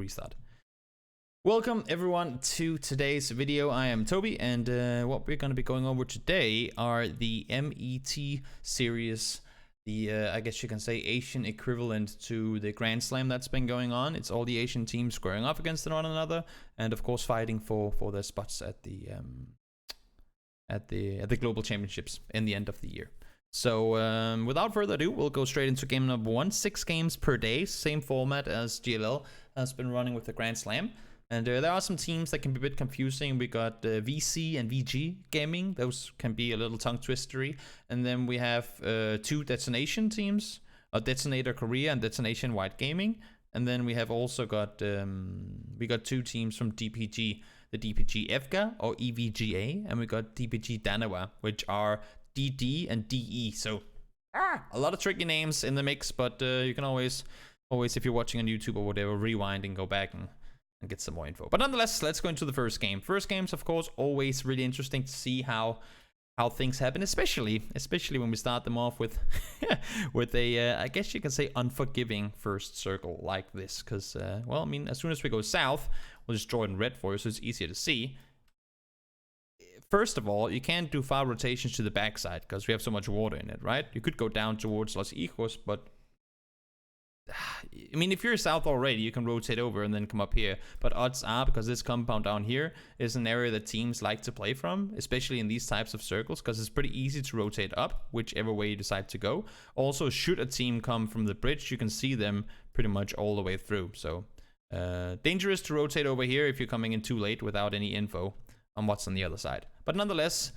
Restart. Welcome everyone to today's video. I am Toby, and what we're going to be going over today are the MET series, the I guess you can say Asian equivalent to the Grand Slam that's been going on. It's all the Asian teams squaring off against one another, and of course fighting for their spots at the global championships in the end of the year. So without further ado, we'll go straight into game number 1. 6 games per day, same format as GLL has been running with the Grand Slam. And there are some teams that can be a bit confusing. We got VC and VG gaming. Those can be a little tongue twistery. And then we have 2 Detonation teams, Detonator Korea and Detonation White Gaming. And then we have also got 2 teams from DPG, the DPG EVGA or EVGA, and we got DPG Danawa, which are DD and DE. So a lot of tricky names in the mix, but you can always if you're watching on YouTube or whatever, rewind and go back and get some more info. But nonetheless, let's go into the first game. First game's of course always really interesting to see how things happen, especially when we start them off with with a I guess you can say unforgiving first circle like this, because well, I mean, as soon as we go south, we'll just draw it in red for you so it's easier to see. First of all, you can't do far rotations to the backside because we have so much water in it, right? You could go down towards Los Hijos, but I mean, if you're south already, you can rotate over and then come up here. But odds are, because this compound down here is an area that teams like to play from, especially in these types of circles, because it's pretty easy to rotate up, whichever way you decide to go. Also, should a team come from the bridge, you can see them pretty much all the way through. So, dangerous to rotate over here if you're coming in too late without any info on what's on the other side. But nonetheless,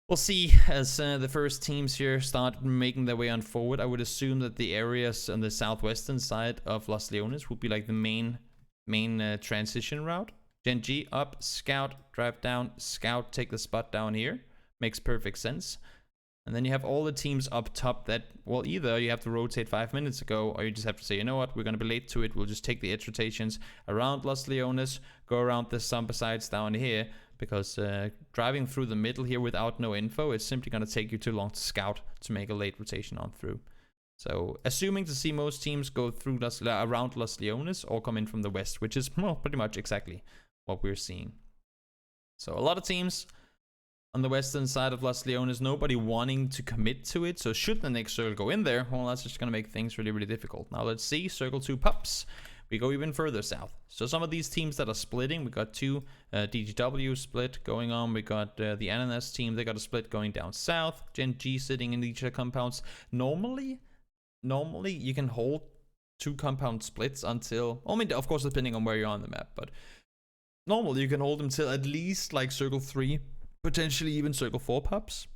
we'll see as the first teams here start making their way on forward. I would assume that the areas on the southwestern side of Los Leones would be like the main transition route. Gen G up, scout, drive down, scout, take the spot down here. Makes perfect sense. And then you have all the teams up top that, well, either you have to rotate 5 minutes ago, or you just have to say, you know what, we're going to be late to it. We'll just take the edge rotations around Los Leones, go around the Samba sides down here, because driving through the middle here without no info, it's simply going to take you too long to scout to make a late rotation on through. So, assuming to see most teams go through around Los Leones or come in from the west, which is, well, pretty much exactly what we're seeing. So, a lot of teams on the western side of Los Leones, nobody wanting to commit to it. So, should the next circle go in there, well, that's just going to make things really, really difficult. Now, let's see. Circle 2 pups. We go even further south. So some of these teams that are splitting, we got 2 DGW split going on. We got the Ananas team, they got a split going down south. Gen G sitting in each of the compounds. Normally you can hold 2 compound splits until, I mean, of course, depending on where you're on the map, but normally you can hold them till at least like circle 3, potentially even circle 4 pups.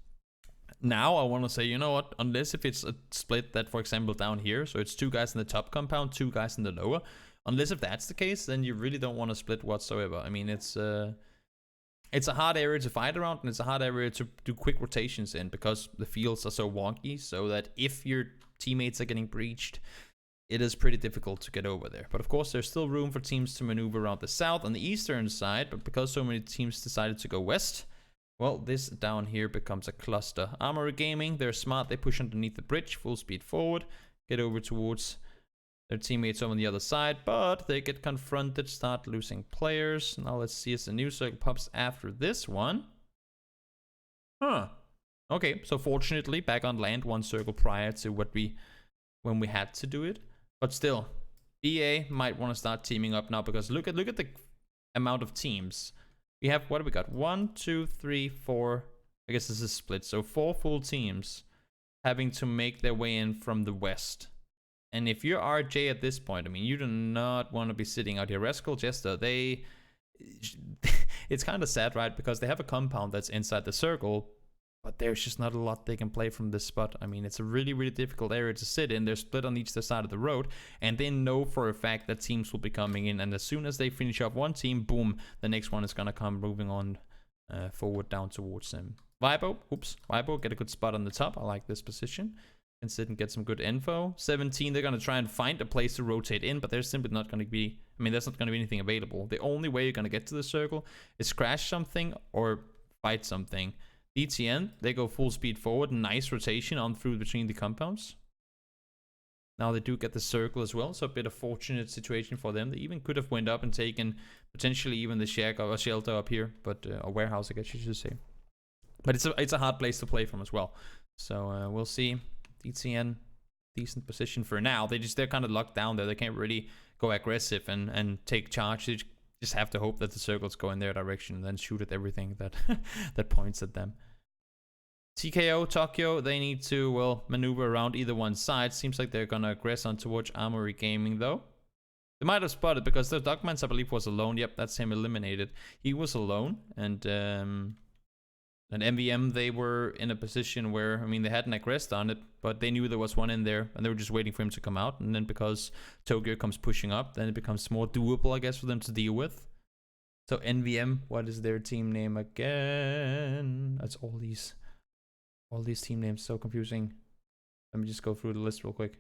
Now I want to say, you know what, unless if it's a split that, for example, down here, so it's 2 guys in the top compound, 2 guys in the lower, unless if that's the case, then you really don't want to split whatsoever. I mean, it's a hard area to fight around, and it's a hard area to do quick rotations in, because the fields are so wonky, so that if your teammates are getting breached, it is pretty difficult to get over there. But of course, there's still room for teams to maneuver around the south on the eastern side, but because so many teams decided to go west, well, this down here becomes a cluster. Armory Gaming, they're smart. They push underneath the bridge, full speed forward, get over towards their teammates on the other side, but they get confronted, start losing players. Now let's see as the new circle pops after this one. Huh. Okay, so fortunately, back on land 1 circle prior to when we had to do it. But still, EA might want to start teaming up now, because look at the amount of teams. We have, what do we got? 1, 2, 3, 4. I guess this is split. So 4 full teams having to make their way in from the west. And if you're RJ at this point, I mean, you do not want to be sitting out here. Rascal Jester, it's kind of sad, right? Because they have a compound that's inside the circle, but there's just not a lot they can play from this spot. I mean, it's a really, really difficult area to sit in. They're split on each side of the road, and they know for a fact that teams will be coming in. And as soon as they finish off one team, boom, the next one is going to come moving on forward down towards them. Vibo, get a good spot on the top. I like this position. Can sit and get some good info. 17, they're going to try and find a place to rotate in, but there's simply not going to be, I mean, there's not going to be anything available. The only way you're going to get to the circle is crash something or fight something. DTN, they go full speed forward, nice rotation on through between the compounds. Now they do get the circle as well, so a bit of fortunate situation for them. They even could have went up and taken potentially even the shack or a shelter up here, but a warehouse, I guess you should say. But it's a hard place to play from as well. So we'll see. DTN, decent position for now. They're kind of locked down there. They can't really go aggressive and take charge. They just have to hope that the circles go in their direction and then shoot at everything that that points at them. TKO, Tokyo, they need to, well, maneuver around either one side. Seems like they're gonna aggress on towards Armory Gaming though. They might have spotted because the Dogmans, I believe, was alone. Yep, that's him eliminated. He was alone, and MVM, they were in a position where, I mean, they hadn't aggressed on it, but they knew there was one in there, and they were just waiting for him to come out. And then because Tokyo comes pushing up, then it becomes more doable, I guess, for them to deal with. So NVM, what is their team name again? That's all these team names, so confusing. Let me just go through the list real quick.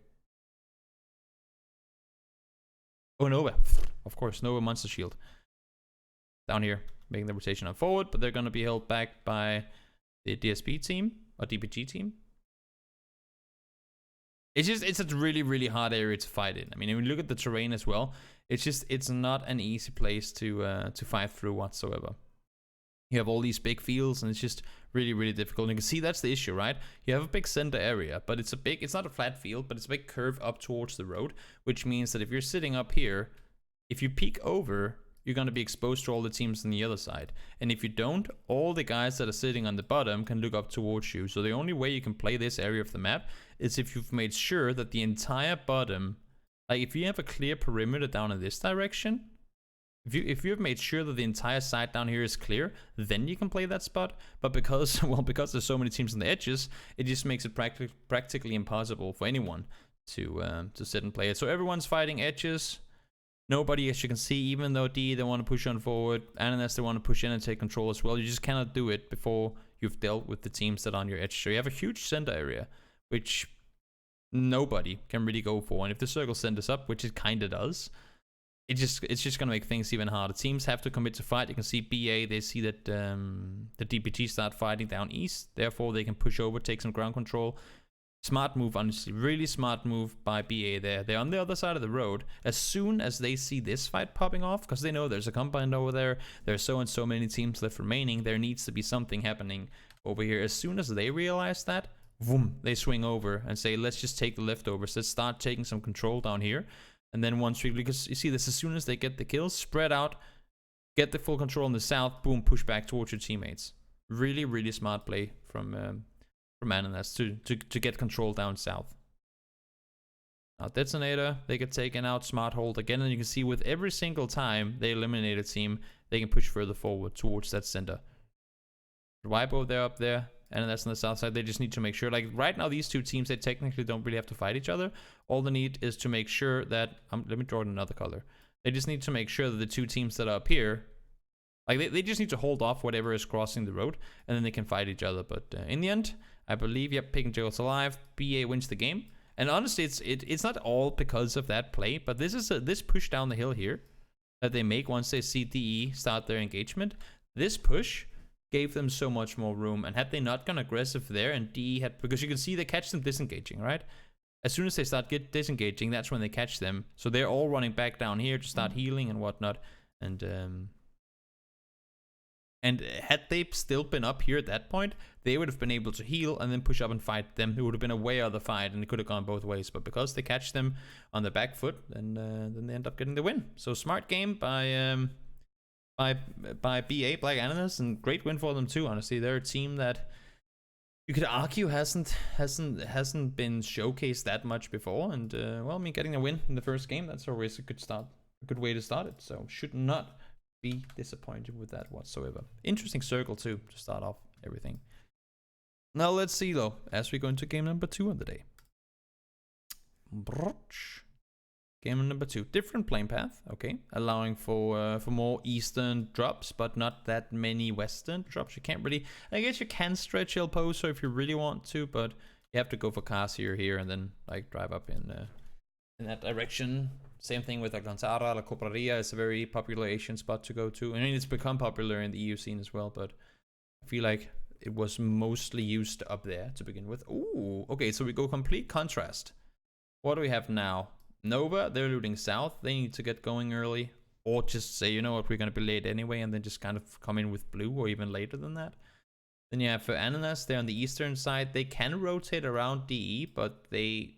Oh, Nova. Of course, Nova Monster Shield. Down here, making the rotation on forward, but they're going to be held back by the DSP team, or DPG team. It's a really, really hard area to fight in. I mean, when you look at the terrain as well, it's not an easy place to fight through whatsoever. You have all these big fields, and it's just really, really difficult. And you can see that's the issue, right? You have a big center area, but it's not a flat field, but it's a big curve up towards the road, which means that if you're sitting up here, if you peek over, you're going to be exposed to all the teams on the other side. And if you don't, all the guys that are sitting on the bottom can look up towards you. So the only way you can play this area of the map is if you've made sure that the entire bottom, like if you have a clear perimeter down in this direction, if you've made sure that the entire side down here is clear, then you can play that spot. But because there's so many teams on the edges, it just makes it practically impossible for anyone to sit and play it. So everyone's fighting edges. Nobody, as you can see, even though they want to push on forward, Ananas, they want to push in and take control as well. You just cannot do it before you've dealt with the teams that are on your edge. So you have a huge center area, which nobody can really go for. And if the circle centers up, which it kind of does, it's just going to make things even harder. Teams have to commit to fight. You can see BA, they see that the DPG start fighting down east. Therefore, they can push over, take some ground control. Smart move, honestly. Really smart move by BA there. They're on the other side of the road. As soon as they see this fight popping off, because they know there's a compound over there, there's so and so many teams left remaining, there needs to be something happening over here. As soon as they realize that, boom, they swing over and say, let's just take the leftovers. Let's start taking some control down here. And then once because you see this, as soon as they get the kills, spread out, get the full control in the south, boom, push back towards your teammates. Really, really smart play from Ananas to get control down south. Now Detonator, they get taken out, smart hold again, and you can see with every single time they eliminate a team, they can push further forward towards that center. Wipo, they're up there. And that's on the south side. They just need to make sure, like right now, these two teams, they technically don't really have to fight each other. All they need is to make sure that, let me draw in another color. They just need to make sure that the two teams that are up here, like they just need to hold off whatever is crossing the road, and then they can fight each other. But in the end, I believe, yep, Pig and Jiggle's alive. BA wins the game. And honestly, it's not all because of that play, but this push down the hill here that they make once they see DE start their engagement. This push gave them so much more room, and had they not gone aggressive there, and DE had, because you can see they catch them disengaging, right? As soon as they start disengaging, that's when they catch them. So they're all running back down here to start healing and whatnot. And had they still been up here at that point, they would have been able to heal and then push up and fight them. It would have been a way other fight, and it could have gone both ways. But because they catch them on the back foot, then they end up getting the win. So smart game by BA, Black Ananas, and great win for them too. Honestly, they're a team that you could argue hasn't been showcased that much before, and well, I mean, getting a win in the first game, that's always a good start, a good way to start it. So should not be disappointed with that whatsoever. Interesting circle too to start off everything. Now let's see though, as we go into game number 2 of the day. Game number 2, different playing path, okay, allowing for more eastern drops, but not that many western drops. You can't really, I guess you can stretch El Pozo if you really want to, but you have to go for cars here, and then like drive up in that direction. Same thing with Alcantara, La Copraria is a very popular Asian spot to go to. I mean, it's become popular in the EU scene as well, but I feel like it was mostly used up there to begin with. Ooh, okay, so we go complete contrast. What do we have now? Nova, they're looting south. They need to get going early. Or just say, you know what, we're going to be late anyway, and then just kind of come in with blue, or even later than that. Then you have Ananas, they're on the eastern side. They can rotate around DE, but they,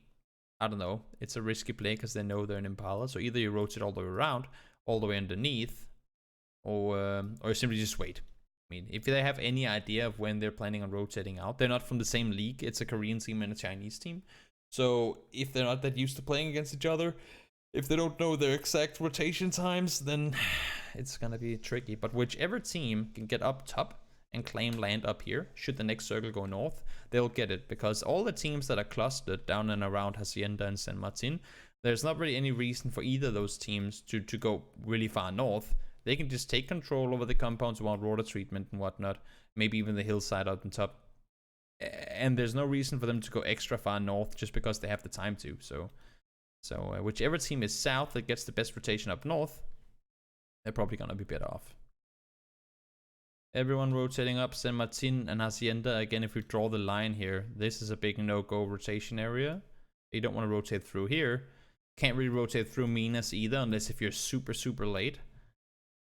I don't know, it's a risky play because they know they're an Impala. So either you rotate all the way around, all the way underneath, or simply just wait. I mean, if they have any idea of when they're planning on rotating out, they're not from the same league. It's a Korean team and a Chinese team. So if they're not that used to playing against each other, if they don't know their exact rotation times, then it's gonna be tricky. But whichever team can get up top and claim land up here, should the next circle go north, they'll get it. Because all the teams that are clustered down and around Hacienda and San Martin, there's not really any reason for either of those teams to go really far north. They can just take control over the compounds around water treatment and whatnot, maybe even the hillside out on top. And there's no reason for them to go extra far north just because they have the time to. So whichever team is south that gets the best rotation up north, they're probably going to be better off. Everyone rotating up San Martin and Hacienda. Again, if we draw the line here, this is a big no-go rotation area. You don't want to rotate through here. Can't really rotate through Minas either, unless if you're super, super late.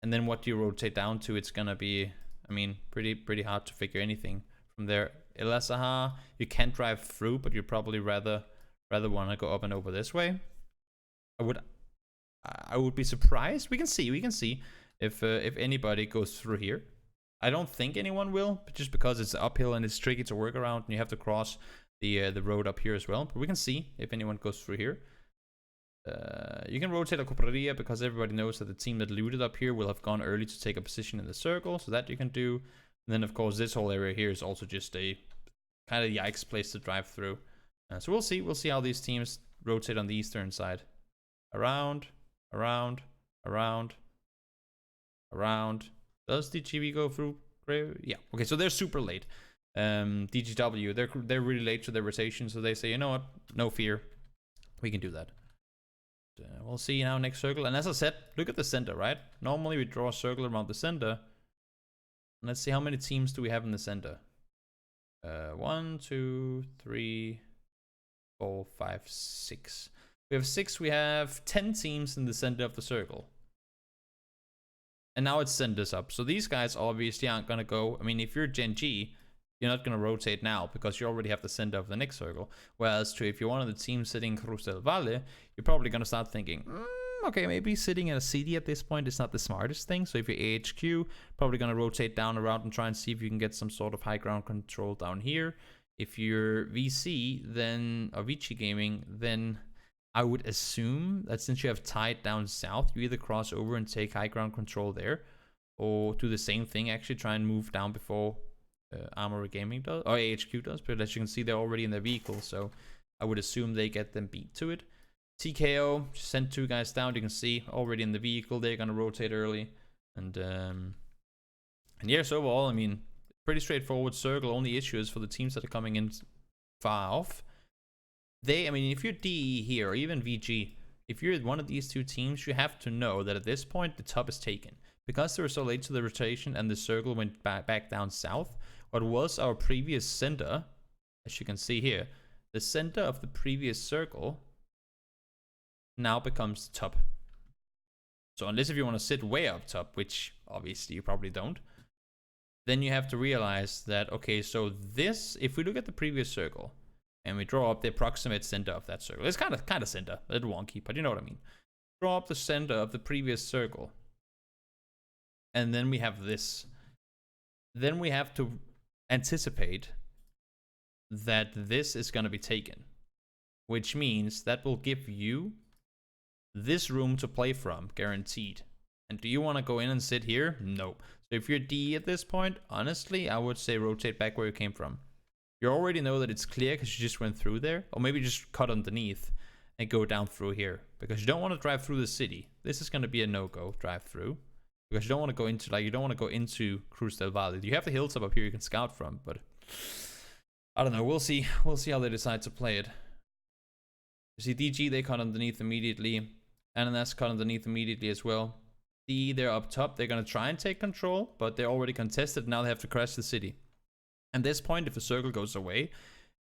And then what do you rotate down to? It's going to be, I mean, pretty hard to figure anything from there. El Azahar, you can't drive through, but you'd probably rather want to go up and over this way. I would be surprised. We can see if anybody goes through here. I don't think anyone will, but just because it's uphill and it's tricky to work around, and you have to cross the road up here as well. But we can see if anyone goes through here. You can rotate a Copraria because everybody knows that the team that looted up here will have gone early to take a position in the circle, so that you can do. And then of course this whole area here is also just a kind of yikes place to drive through. So we'll see how these teams rotate on the eastern side. Around. Does DGB go through? Yeah. Okay, so they're super late. DGW, they're really late to their rotation, so they say, you know what? No fear. We can do that. We'll see now next circle. And as I said, look at the center, right? Normally we draw a circle around the center. Let's see how many teams do we have in the center. 1, 2, 3, 4, 5, 6. We have 6. We have 10 teams in the center of the circle. And now it's centers up. So these guys obviously aren't going to go. I mean, if you're Gen G, you're not going to rotate now because you already have the center of the next circle. Whereas if you're one of the teams sitting Cruz del Valle, you're probably going to start thinking, okay, maybe sitting in a CD at this point is not the smartest thing. So if you're AHQ, probably going to rotate down around and try and see if you can get some sort of high ground control down here. If you're VC, then, or Vici Gaming, then I would assume that since you have tied down south, you either cross over and take high ground control there, or do the same thing, actually try and move down before Armory Gaming does, or AHQ does. But as you can see, they're already in their vehicle, so I would assume they get them beat to it. TKO, sent 2 guys down. You can see already in the vehicle, they're gonna rotate early, and yes, overall, I mean, pretty straightforward circle. Only issue is for the teams that are coming in far off. I mean, if you're DE here, or even VG, if you're one of these 2 teams, you have to know that at this point, the top is taken. Because they were so late to the rotation and the circle went back down south, what was our previous center, as you can see here, the center of the previous circle now becomes the top. So unless if you want to sit way up top, which obviously you probably don't, then you have to realize that, okay, so this, if we look at the previous circle, and we draw up the approximate center of that circle. It's kind of center, a little wonky, but you know what I mean. Draw up the center of the previous circle. And then we have this. Then we have to anticipate that this is going to be taken. Which means that will give you this room to play from, guaranteed. And do you want to go in and sit here? No. So if you're D at this point, honestly, I would say rotate back where you came from. You already know that it's clear because you just went through there. Or maybe just cut underneath and go down through here. Because you don't want to drive through the city. This is going to be a no-go drive through. Because you don't want to go into, like, you don't want to go into Cruz del Valle. You have the hilltop up here you can scout from, but I don't know. We'll see. We'll see how they decide to play it. You see DG, they cut underneath immediately. Ananas cut underneath immediately as well. D, they're up top. They're going to try and take control, but they're already contested. Now they have to crash the city. At this point, if the circle goes away,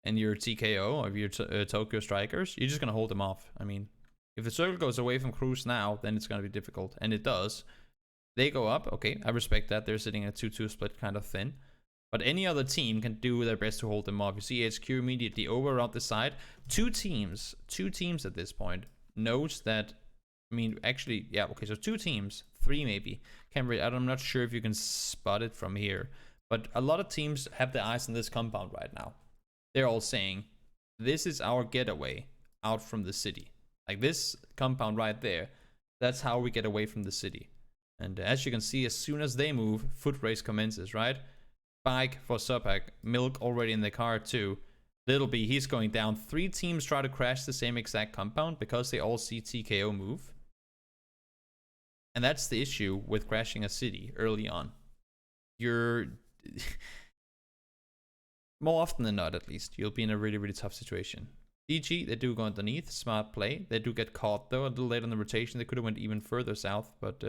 and you're TKO or you're Tokyo Strikers, you're just gonna hold them off. I mean, if the circle goes away from Cruz now, then it's gonna be difficult, and it does. They go up, okay, I respect that. They're sitting at 2-2 split, kind of thin. But any other team can do their best to hold them off. You see HQ immediately over around the side. Two teams at this point knows that, I mean, actually, yeah, okay, so 2 teams, 3 maybe. I'm not sure if you can spot it from here, but a lot of teams have their eyes on this compound right now. They're all saying, this is our getaway out from the city. Like this compound right there, that's how we get away from the city. And as you can see, as soon as they move, foot race commences, right? Bike for Supak, Milk already in the car too. Little B, he's going down. 3 teams try to crash the same exact compound because they all see TKO move. And that's the issue with crashing a city early on. You're... more often than not, at least, you'll be in a really, really tough situation. DG, they do go underneath. Smart play. They do get caught, though, a little late on the rotation. They could have went even further south, but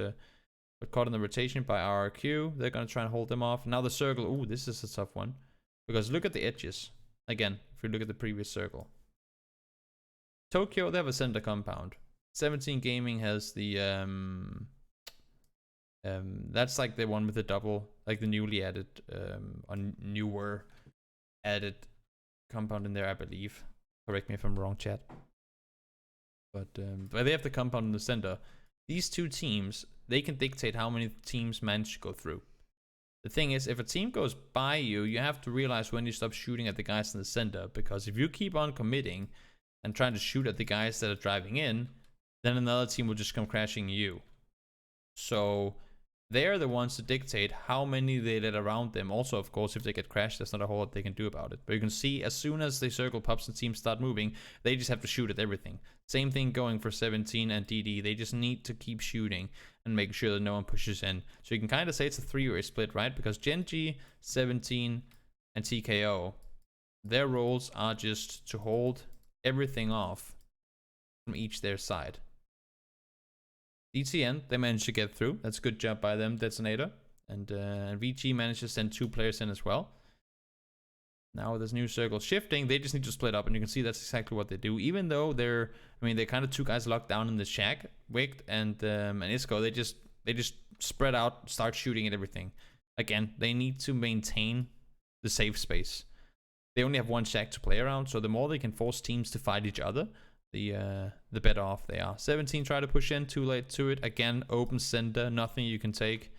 caught in the rotation by RRQ. They're going to try and hold them off. Now the circle. Ooh, this is a tough one. Because look at the edges. Again, if you look at the previous circle. Tokyo, they have a center compound. 17 Gaming has the... that's like the one with the double, like the newly added, or newer added compound in there, I believe. Correct me if I'm wrong, chat. But they have the compound in the center. These 2 teams, they can dictate how many teams manage to go through. The thing is, if a team goes by you, you have to realize when you stop shooting at the guys in the center. Because if you keep on committing and trying to shoot at the guys that are driving in, then another team will just come crashing you. So they're the ones to dictate how many they let around them. Also, of course, if they get crashed, there's not a whole lot they can do about it. But you can see as soon as the circle pops and teams start moving, they just have to shoot at everything. Same thing going for 17 and DD. They just need to keep shooting and make sure that no one pushes in. So you can kind of say it's a 3-way split, right? Because Genji, 17, and TKO, their roles are just to hold everything off from each their side. DTN, they managed to get through. That's a good job by them, Detonator. And VG managed to send 2 players in as well. Now with this new circle shifting, they just need to split up. And you can see that's exactly what they do. Even though they're kind of 2 guys locked down in the shack, Wicked and Isco, they just spread out, start shooting at everything. Again, they need to maintain the safe space. They only have 1 shack to play around, so the more they can force teams to fight each other, the better off they are. 17 try to push in, too late to it. Again, open center, nothing you can take.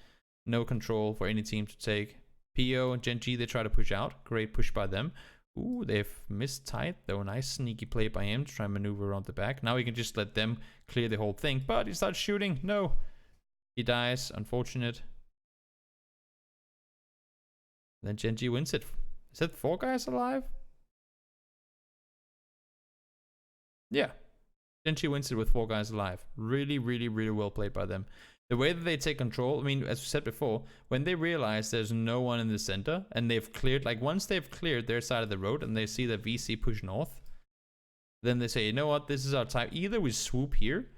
No control for any team to take. PO and Genji, they try to push out. Great push by them. Ooh, they've missed tight, though. Nice sneaky play by him to try and maneuver around the back. Now he can just let them clear the whole thing, but he starts shooting. No. He dies. Unfortunate. Then Genji wins it. Is that 4 guys alive? Yeah. Genji wins it with 4 guys alive. Really, really, really well played by them. The way that they take control, I mean, as we said before, when they realize there's no one in the center and they've cleared, like once they've cleared their side of the road and they see the VC push north, then they say, you know what, this is our time. Either we swoop here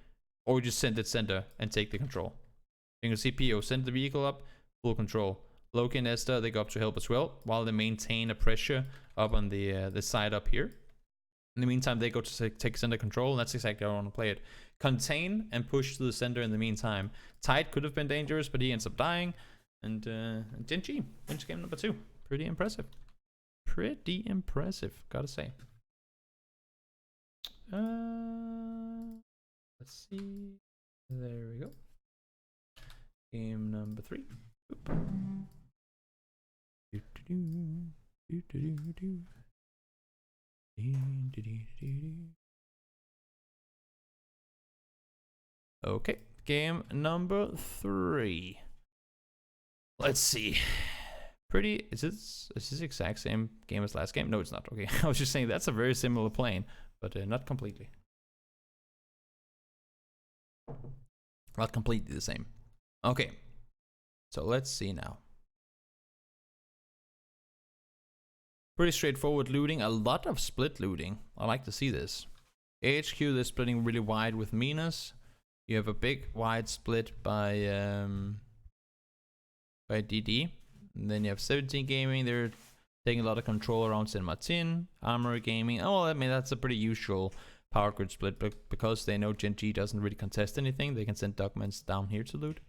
or we just send it center and take the control. You can see PO send the vehicle up, full control. Loki and Esther, they go up to help as well while they maintain a pressure up on the side up here. In the meantime, they go to take center control, and that's exactly how I want to play it. Contain and push to the center in the meantime. Tide could have been dangerous, but he ends up dying. And Genji wins game number 2. Pretty impressive. Pretty impressive, gotta say. Let's see. There we go. Game number 3. Oop. Okay, game number 3. Let's see. Pretty. Is this the exact same game as last game? No, it's not. Okay, I was just saying that's a very similar plane, but not completely. Not completely the same. Okay, so let's see now. Pretty straightforward looting, a lot of split looting. I like to see this. HQ, they're splitting really wide with Minas. You have a big wide split by DD. And then you have 17 Gaming, they're taking a lot of control around Saint Martin, Armory Gaming. Oh, I mean, that's a pretty usual power grid split, but because they know Gen G doesn't really contest anything, they can send Dogmans down here to loot.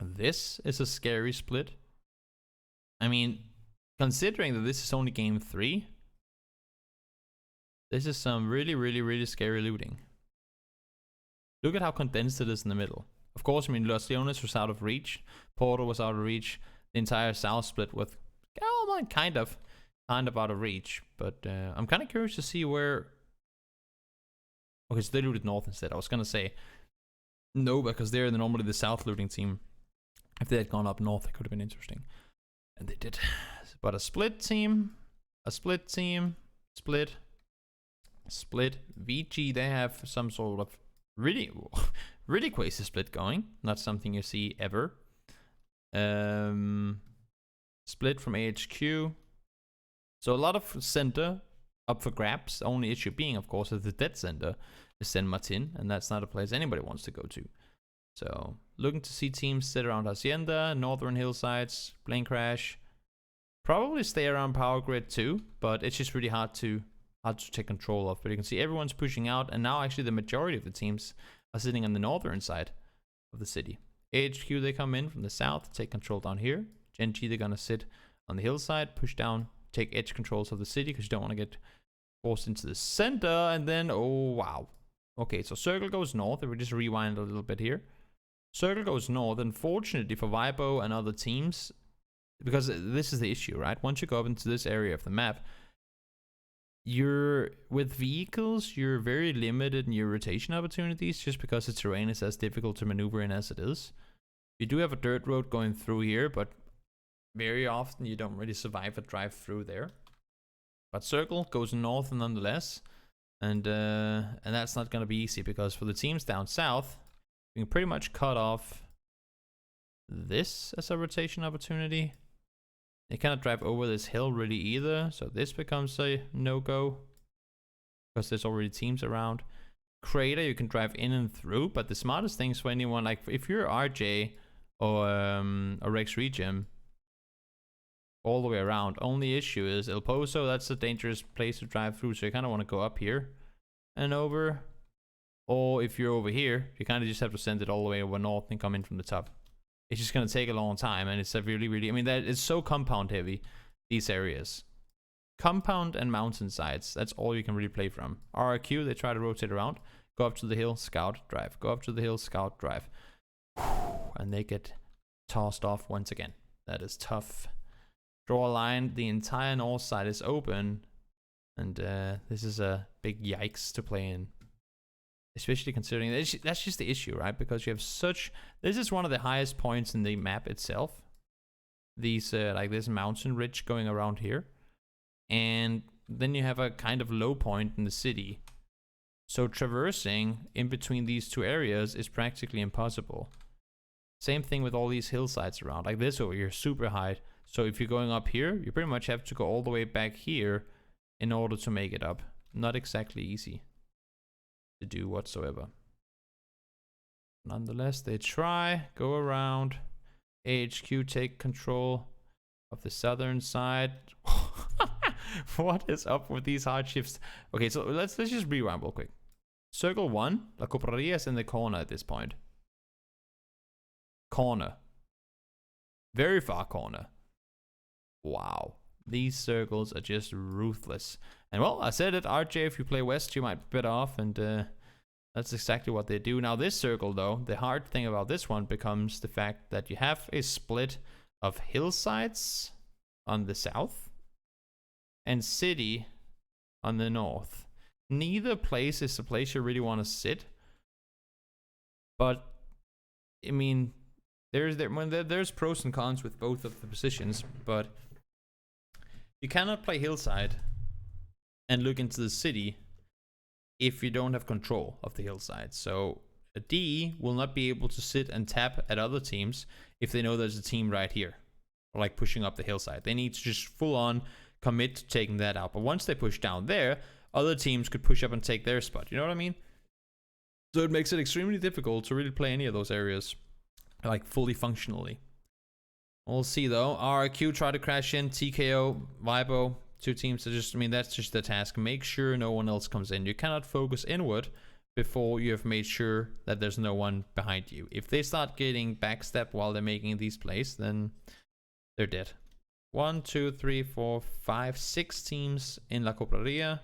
This is a scary split. I mean, considering that this is only game 3, this is some really scary looting. Look at how condensed it is in the middle. Of course, I mean, Los Leones was out of reach. Porto was out of reach. The entire south split with, oh, kind of out of reach. But I'm kind of curious to see where. Okay, so they looted north instead. I was gonna say no, because they're normally the south looting team. If they had gone up north, it could have been interesting. And they did. But a split team. Split. VG, they have some sort of really crazy split going. Not something you see ever. Split from AHQ. So a lot of center up for grabs. The only issue being, of course, is the dead center is Saint Martin, and that's not a place anybody wants to go to. So looking to see teams sit around Hacienda, Northern Hillsides, Plane Crash. Probably stay around Power Grid too, but it's just really hard to take control of. But you can see everyone's pushing out, and now actually the majority of the teams are sitting on the northern side of the city. AHQ, they come in from the south, take control down here. Gen G, they're gonna sit on the hillside, push down, take edge controls of the city because you don't want to get forced into the center. And then, oh wow. Okay, so Circle goes north. If we just rewind a little bit here. Circle goes north. Unfortunately for Vibo and other teams, because this is the issue, right? Once you go up into this area of the map, you're with vehicles, you're very limited in your rotation opportunities just because the terrain is as difficult to maneuver in as it is. You do have a dirt road going through here, but very often you don't really survive a drive through there. But Circle goes north nonetheless, and that's not going to be easy because for the teams down south, you can pretty much cut off this as a rotation opportunity. They cannot drive over this hill really either, so this becomes a no-go because there's already teams around. Crater, you can drive in and through, but the smartest things for anyone, like if you're RJ or Rex Regem, all the way around. Only issue is El Pozo, that's a dangerous place to drive through, so you kind of want to go up here and over. Or if you're over here, you kind of just have to send it all the way over north and come in from the top. It's just going to take a long time, and it's a really, I mean, that it's so compound heavy, these areas. Compound and mountainsides, that's all you can really play from. RRQ, they try to rotate around, go up to the hill, scout, drive. Go up to the hill, scout, drive. And they get tossed off once again. That is tough. Draw a line, the entire north side is open, and this is a big yikes to play in. Especially considering that's just the issue, right? Because you have this is one of the highest points in the map itself. These like this mountain ridge going around here, and then you have a kind of low point in the city. So traversing in between these two areas is practically impossible. Same thing with all these hillsides around, like this over here, super high. So if you're going up here, you pretty much have to go all the way back here in order to make it up. Not exactly easy to do whatsoever. Nonetheless, they try, go around. AHQ take control of the southern side. What is up with these hardships? Okay, so let's just rewind real quick. Circle 1, La Copraria is in the corner at this point. Corner. Very far corner. Wow. These circles are just ruthless. And well, I said it, RJ, if you play west, you might bit off, and that's exactly what they do. Now this circle, though, the hard thing about this one becomes the fact that you have a split of hillsides on the south and city on the north. Neither place is the place you really want to sit. But, I mean, there's pros and cons with both of the positions, but you cannot play hillside and look into the city if you don't have control of the hillside. So a D will not be able to sit and tap at other teams if they know there's a team right here, or like pushing up the hillside. They need to just full on commit to taking that out. But once they push down there, other teams could push up and take their spot. You know what I mean? So it makes it extremely difficult to really play any of those areas like fully functionally. We'll see though. RRQ try to crash in. TKO, Vibo, 2 teams. I mean, that's just the task. Make sure no one else comes in. You cannot focus inward before you have made sure that there's no one behind you. If they start getting backstep while they're making these plays, then they're dead. 1, 2, 3, 4, 5, 6 teams in La Copraria.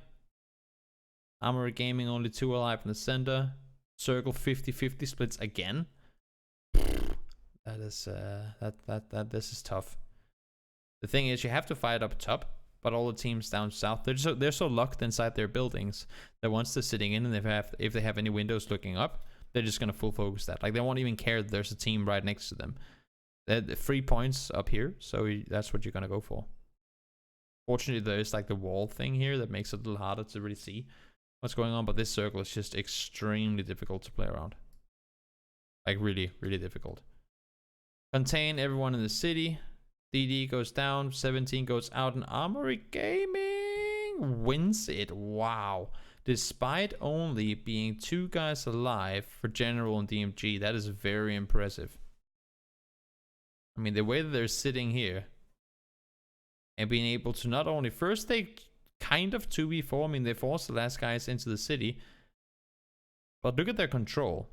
Armory Gaming only 2 alive in the center. Circle 50-50 splits again. That is this is tough. The thing is, you have to fight up top, but all the teams down south, they're so locked inside their buildings that once they're sitting in and if they have any windows looking up, they're just gonna full focus that. Like, they won't even care that there's a team right next to them. They're 3 points up here, so that's what you're gonna go for. Fortunately, there's like the wall thing here that makes it a little harder to really see what's going on, but this circle is just extremely difficult to play around. Like, really, really difficult. Contain everyone in the city. DD goes down. 17 goes out, and Armory Gaming wins it. Wow. Despite only being 2 guys alive for General and DMG, that is very impressive. I mean, the way that they're sitting here and being able to not only first they kind of 2v4, I mean, they forced the last guys into the city, but look at their control.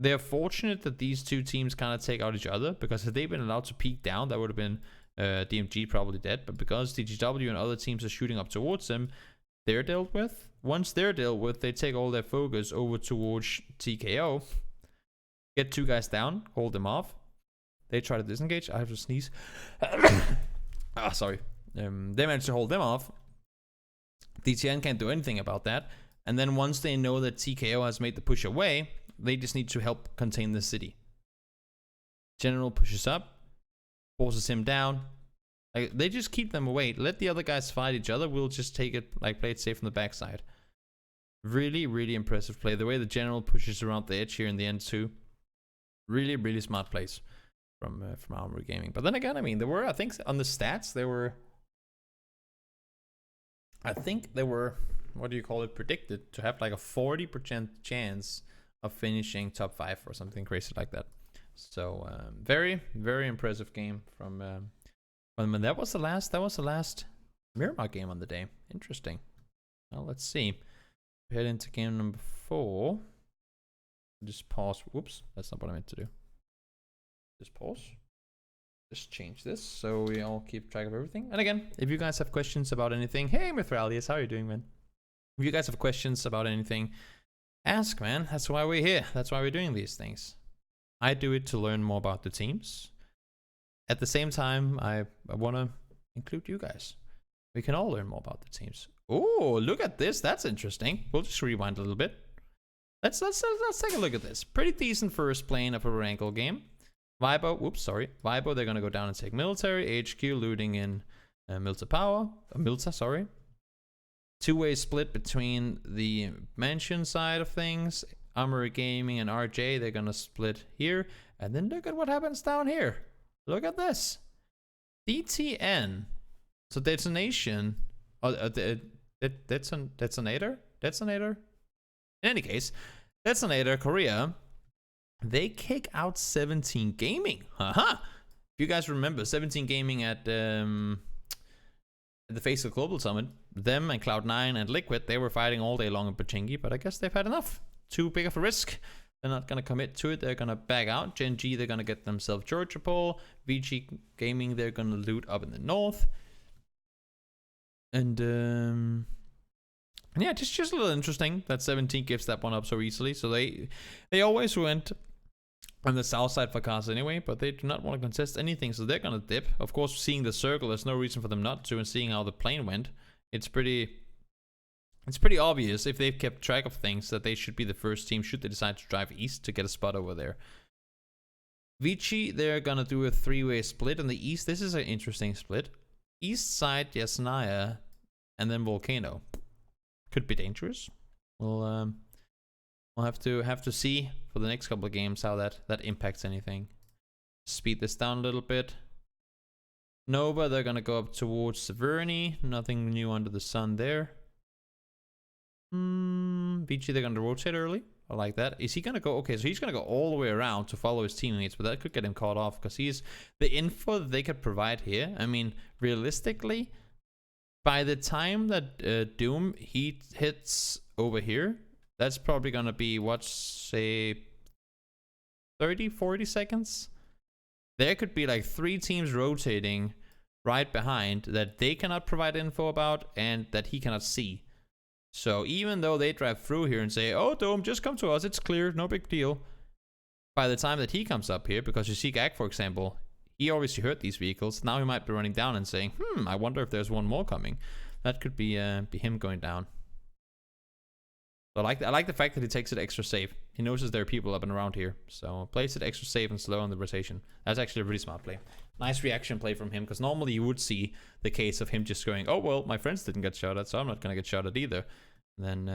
They're fortunate that these 2 teams kind of take out each other, because if they'd been allowed to peek down, that would have been DMG probably dead. But because DGW and other teams are shooting up towards them, they're dealt with. Once they're dealt with, they take all their focus over towards TKO, get 2 guys down, hold them off. They try to disengage. I have to sneeze. Sorry. They managed to hold them off. DTN can't do anything about that. And then once they know that TKO has made the push away, they just need to help contain the city. General pushes up, forces him down. Like, they just keep them away. Let the other guys fight each other. We'll just take it, like, play it safe from the backside. Really, really impressive play. The way the General pushes around the edge here in the end too. Really, really smart plays from Armory Gaming. But then again, I mean, there were, I think on the stats, there were, what do you call it, predicted to have like a 40% chance of finishing top 5 or something crazy like that. So very, very impressive game from when that was the last Miramar game on the day. Interesting. Well, let's see. Head into game number 4. Just pause. Whoops, that's not what I meant to do. Just pause. Just change this so we all keep track of everything. And again, if you guys have questions about anything, hey Mithralius, how are you doing, man? If you guys have questions about anything, ask, man. That's why we're here. That's why we're doing these things. I do it to learn more about the teams. At the same time, I want to include you guys. We can all learn more about the teams. Oh, look at this. That's interesting. We'll just rewind a little bit. Let's take a look at this. Pretty decent first plane of a Rankle game. Vibo, whoops, sorry. Vibo, they're going to go down and take military. HQ looting in Milta Power. Milta, sorry. 2-way split between the mansion side of things. Armory Gaming and RJ, they're going to split here. And then look at what happens down here. Look at this. DTN. So detonation. Detonator? In any case, Detonator, Korea, they kick out 17 Gaming. Haha. If you guys remember, 17 Gaming at the Face of Global Summit, them and Cloud9 and Liquid, they were fighting all day long in Pochinki, but I guess they've had enough. Too big of a risk. They're not going to commit to it. They're going to back out. Gen G, they're going to get themselves Georgia Pole. VG Gaming, they're going to loot up in the north. And yeah, just a little interesting that 17 gives that one up so easily. So they always went on the south side for cars anyway, but they do not want to contest anything, so they're going to dip. Of course, seeing the circle, there's no reason for them not to, and seeing how the plane went, it's pretty obvious if they've kept track of things that they should be the first team should they decide to drive east to get a spot over there. Vici, they're going to do a 3-way split in the east. This is an interesting split. East side, Yasnaya, and then Volcano. Could be dangerous. We'll have to see for the next couple of games how that impacts anything. Speed this down a little bit. Nova, they're gonna go up towards Severny. Nothing new under the sun there. Vici, they're gonna rotate early. or like that. Is he gonna go? Okay, so he's gonna go all the way around to follow his teammates, but that could get him caught off because he's the info that they could provide here. I mean, realistically, by the time that Doom hits over here, that's probably gonna be what, say 30-40 seconds. There could be like 3 teams rotating right behind that they cannot provide info about and that he cannot see. So even though they drive through here and say, oh, Dome, just come to us, it's clear, no big deal. By the time that he comes up here, because you see Gag, for example, he obviously heard these vehicles. Now he might be running down and saying, I wonder if there's one more coming. That could be him going down. So I like the fact that he takes it extra safe. He knows there are people up and around here. So plays it extra safe and slow on the rotation. That's actually a really smart play. Nice reaction play from him, because normally you would see the case of him just going, oh, well, my friends didn't get shot at, so I'm not going to get shot at either. And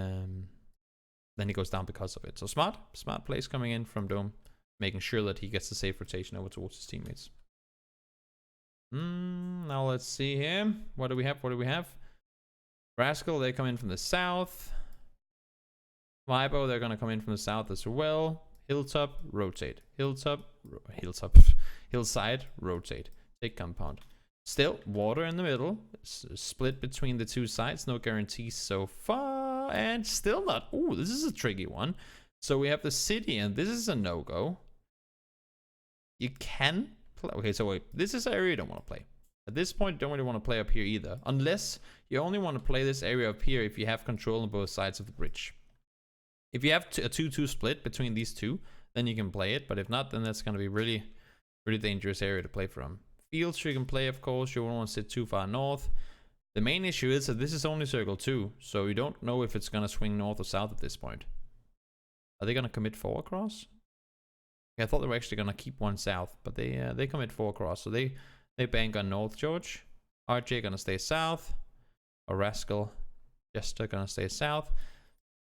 then he goes down because of it. So smart plays coming in from Dome, making sure that he gets the safe rotation over towards his teammates. Now let's see here. What do we have? Rascal, they come in from the south. Vibo, they're going to come in from the south as well. Hilltop, rotate. Hillside, rotate. Take compound. Still, water in the middle. Split between the 2 sides. No guarantees so far. And still not. Ooh, this is a tricky one. So we have the city, and this is a no-go. You can play. Okay, so wait. This is an area you don't want to play. At this point, you don't really want to play up here either. Unless you only want to play this area up here if you have control on both sides of the bridge. If you have a 2-2 split between these two, then you can play it. But if not, then that's going to be really dangerous area to play from. Fields you can play, of course. You won't want to sit too far north. The main issue is that this is only circle 2, so you don't know if it's going to swing north or south at this point. Are they going to commit 4 across? Yeah, I thought they were actually going to keep 1 south, but they commit 4 across. So they bank on north, George. RJ going to stay south. Or Rascal, Jester going to stay south.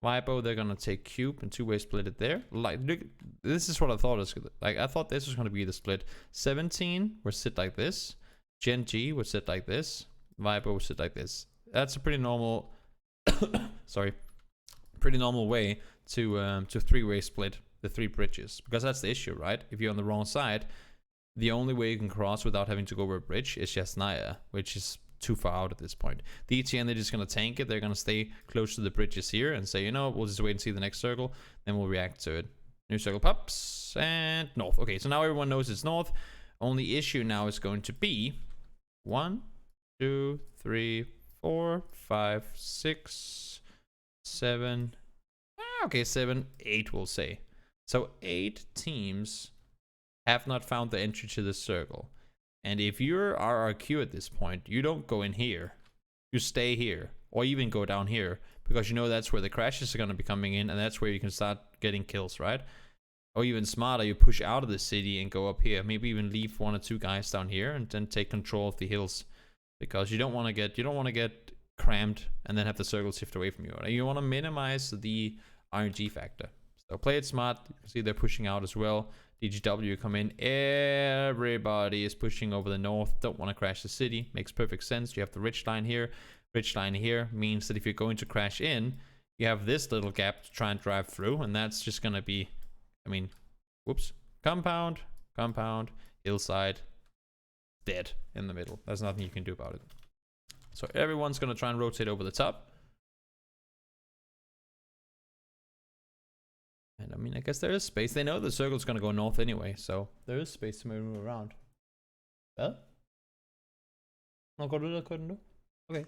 Vibo, they're gonna take cube and 2-way split it there. Like, look, this is what I thought was like. I thought this was gonna be the split. 17 would sit like this. Gen G would sit like this. Vibo would sit like this. That's a pretty normal, pretty normal way to 3-way split the 3 bridges, because that's the issue, right? If you're on the wrong side, the only way you can cross without having to go over a bridge is just Naya, which is too far out at this point. The ETN, they're just going to tank it. They're going to stay close to the bridges here and say, you know, we'll just wait and see the next circle, then we'll react to it. New circle pops, and north. Okay, so now everyone knows it's north. Only issue now is going to be 1, 2, 3, 4, 5, 6, 7. Okay, 7, 8 we'll say. So 8 teams have not found the entry to the circle. And if you're RRQ at this point, you don't go in here. You stay here, or even go down here, because you know that's where the crashes are going to be coming in, and that's where you can start getting kills, right? Or even smarter, you push out of the city and go up here. Maybe even leave 1 or 2 guys down here, and then take control of the hills, because you don't want to get crammed and then have the circle shift away from you. You want to minimize the RNG factor. So play it smart. You can see they're pushing out as well. DGW come in. Everybody is pushing over the north. Don't want to crash the city. Makes perfect sense. You have the ridge line here. Ridge line here means that if you're going to crash in, you have this little gap to try and drive through. And that's just going to be, I mean, whoops. Compound, hillside, dead in the middle. There's nothing you can do about it. So everyone's going to try and rotate over the top. And I mean, I guess there is space. They know the circle's going to go north anyway, so there is space to move around. Well, I'll go do that, okay.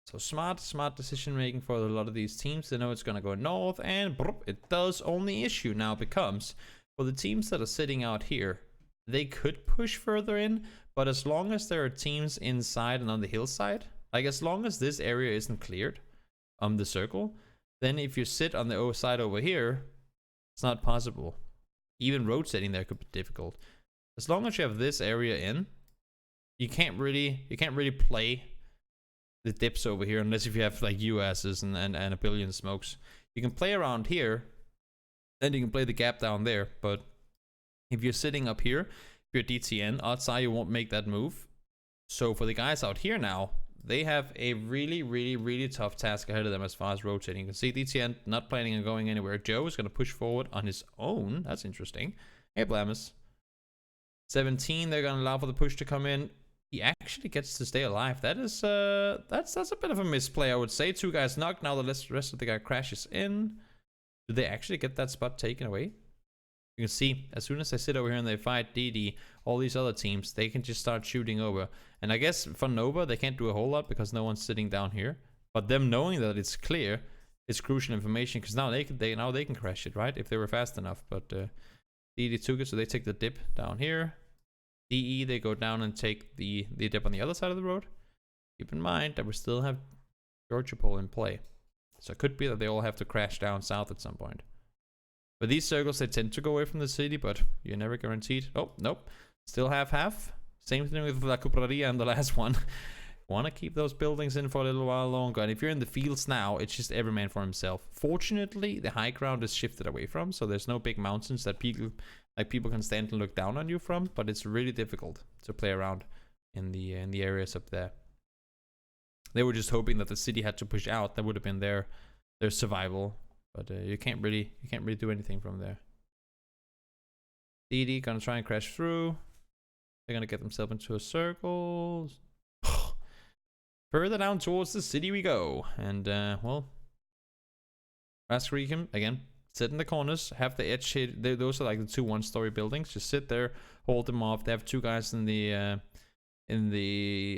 So smart decision making for a lot of these teams. They know it's going to go north, and it does. Only issue now becomes for the teams that are sitting out here. They could push further in, but as long as there are teams inside and on the hillside, like as long as this area isn't cleared, the circle, then if you sit on the side over here, it's not possible. Even rotating there could be difficult. As long as you have this area in, you can't really play the dips over here unless if you have like USs and a billion smokes. You can play around here, then you can play the gap down there. But if you're sitting up here, if you're DTN, odds are you won't make that move. So for the guys out here now, they have a really tough task ahead of them as far as rotating. You can see DTN not planning on going anywhere. Joe is going to push forward on his own. That's interesting. Hey, Blamus. 17, they're going to allow for the push to come in. He actually gets to stay alive. That is, that's a bit of a misplay, I would say. 2 guys knocked. Now the rest of the guy crashes in. Do they actually get that spot taken away? You can see, as soon as they sit over here and they fight DD, all these other teams, they can just start shooting over. And I guess for Nova, they can't do a whole lot because no one's sitting down here. But them knowing that it's clear, it's crucial information, because now they can crash it, right? If they were fast enough. But DD took it, so they take the dip down here. DE, they go down and take the dip on the other side of the road. Keep in mind that we still have Georgia Pole in play. So it could be that they all have to crash down south at some point. But these circles, they tend to go away from the city, but you're never guaranteed. Oh, nope. Still half. Same thing with La Cupraria and the last one. Want to keep those buildings in for a little while longer. And if you're in the fields now, it's just every man for himself. Fortunately, the high ground is shifted away from, so there's no big mountains that people can stand and look down on you from. But it's really difficult to play around in the areas up there. They were just hoping that the city had to push out. That would have been their survival. But you can't really do anything from there. DD gonna try and crash through. They're gonna get themselves into a circle. Further down towards the city we go. And well, Raskrikam again, sit in the corners, have the edge hit. Those are like the 2 1-story buildings. Just sit there, hold them off. They have 2 guys in the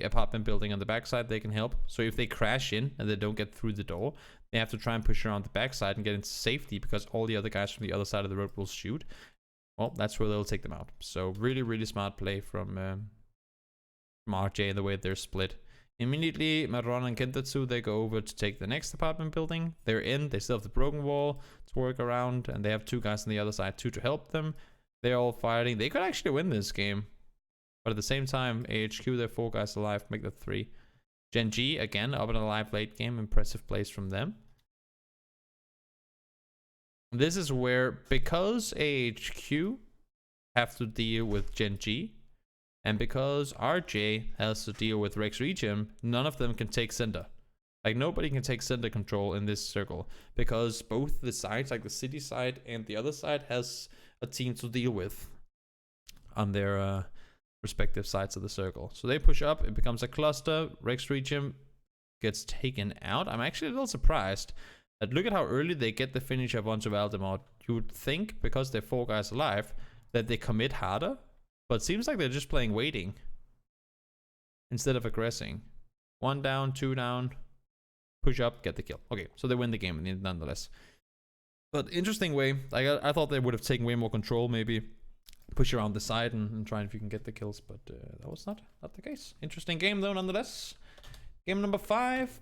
apartment building on the backside. They can help. So if they crash in and they don't get through the door, they have to try and push around the backside and get into safety, because all the other guys from the other side of the road will shoot. Well, that's where they'll take them out. So really smart play from RJ and the way they're split. Immediately, Maron and Kentatsu, they go over to take the next apartment building. They're in. They still have the broken wall to work around, and they have 2 guys on the other side too to help them. They're all fighting. They could actually win this game. But at the same time, AHQ, they're 4 guys alive, make that 3. Gen G, again, up in a live late game. Impressive plays from them. This is where, because AHQ have to deal with Gen G, and because RJ has to deal with Rex Regim, none of them can take center. Like, nobody can take center control in this circle, because both the sides, like the city side and the other side, has a team to deal with on their respective sides of the circle. So they push up, it becomes a cluster. Rex Regim gets taken out. I'm actually a little surprised that, look at how early they get the finish up onto Valdemar. You would think, because they're 4 guys alive, that they commit harder, but it seems like they're just playing waiting instead of aggressing. 1 down, 2 down, push up, get the kill. Okay, so they win the game nonetheless. But interesting way, like I thought they would have taken way more control, maybe push around the side and try if you can get the kills, but that was not the case. Interesting game though, nonetheless. Game number 5.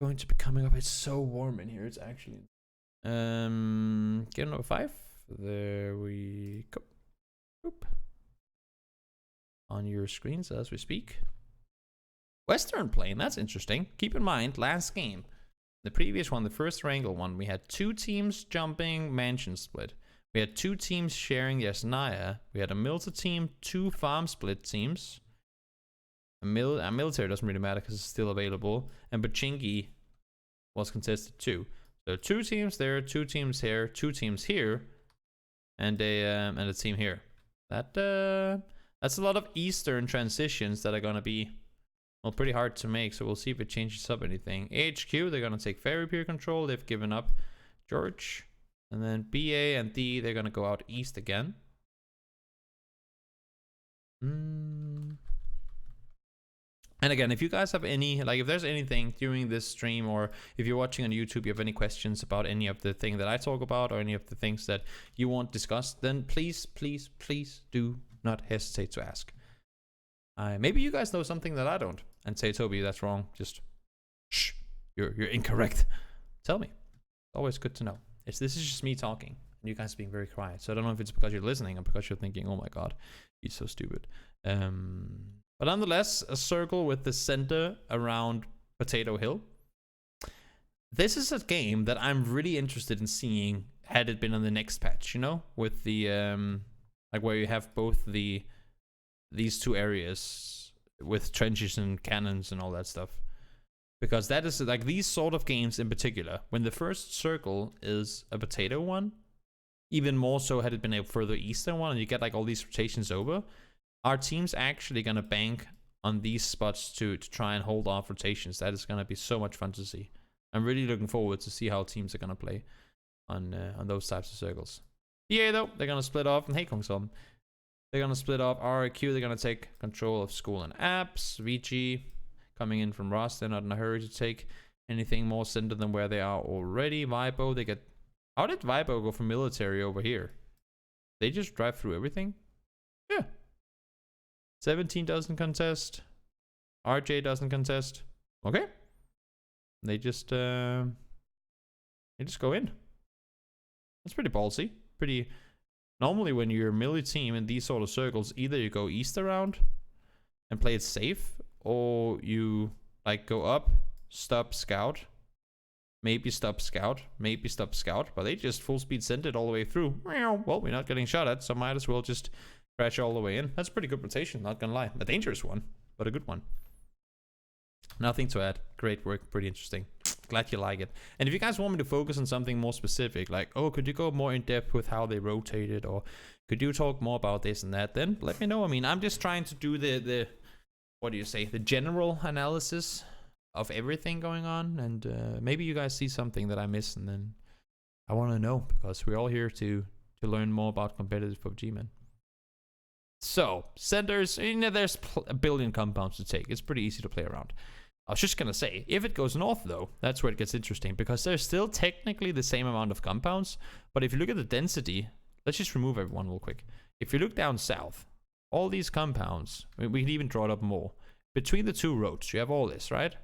Going to be coming up. It's so warm in here. It's actually game number 5. There we go. Oop. On your screens as we speak. Western Plain, that's interesting. Keep in mind, last game, the previous one, the first Wrangle one, we had 2 teams jumping mansion split. We had 2 teams sharing Yasnaya. We had a Milta team, 2 farm split teams. A military doesn't really matter because it's still available. And Bachingi was contested too. So 2 teams there, 2 teams here, 2 teams here, and a team here. That's a lot of Eastern transitions that are gonna be, well, pretty hard to make. So we'll see if it changes up anything. HQ, they're gonna take Ferry Pier control. They've given up George. And then BA and D, they're going to go out east again. And again, if you guys have any, like if there's anything during this stream, or if you're watching on YouTube, you have any questions about any of the thing that I talk about, or any of the things that you want discussed, then please do not hesitate to ask. Maybe you guys know something that I don't, and say, Toby, that's wrong. Just, shh, you're incorrect. Tell me. It's always good to know. This is just me talking, and you guys being very quiet. So I don't know if it's because you're listening or because you're thinking, oh my god, he's so stupid. But nonetheless, a circle with the center around Potato Hill. This is a game that I'm really interested in seeing had it been on the next patch, you know? With the, like where you have both these 2 areas with trenches and cannons and all that stuff. Because that is like these sort of games in particular, when the first circle is a potato one, even more so had it been a further eastern one and you get like all these rotations over, our team's actually gonna bank on these spots to try and hold off rotations. That is gonna be so much fun to see. I'm really looking forward to see how teams are gonna play on those types of circles. Yeah, though, they're gonna split off, and hey, Kongsom. They're gonna split off RRQ, they're gonna take control of school and apps. VG coming in from Ross, they're not in a hurry to take anything more centered than where they are already. Vibo, they get... How did Vibo go from military over here? They just drive through everything? Yeah. 17 doesn't contest. RJ doesn't contest. Okay. They just go in. That's pretty ballsy. Pretty... Normally when you're a melee team in these sort of circles, either you go east around and play it safe, or you like go up, stop scout, maybe stop scout, maybe stop scout, but they just full speed sent it all the way through. Well, we're not getting shot at, so might as well just crash all the way in. That's a pretty good rotation, not gonna lie. A dangerous one, but a good one. Nothing to add. Great work, pretty interesting. Glad you like it. And if you guys want me to focus on something more specific, like, oh, could you go more in depth with how they rotated, or could you talk more about this and that, then let me know. I mean, I'm just trying to do the what do you say, the general analysis of everything going on, and maybe you guys see something that I miss, and then I want to know, because we're all here to learn more about competitive PUBG, man. So centers, you know, there's a billion compounds to take. It's pretty easy to play around. I was just gonna say, if it goes north though, that's where it gets interesting, because there's still technically the same amount of compounds, but if you look at the density, let's just remove everyone real quick. If you look down south, all these compounds, I mean, we can even draw it up more. Between the two roads, you have all this, right?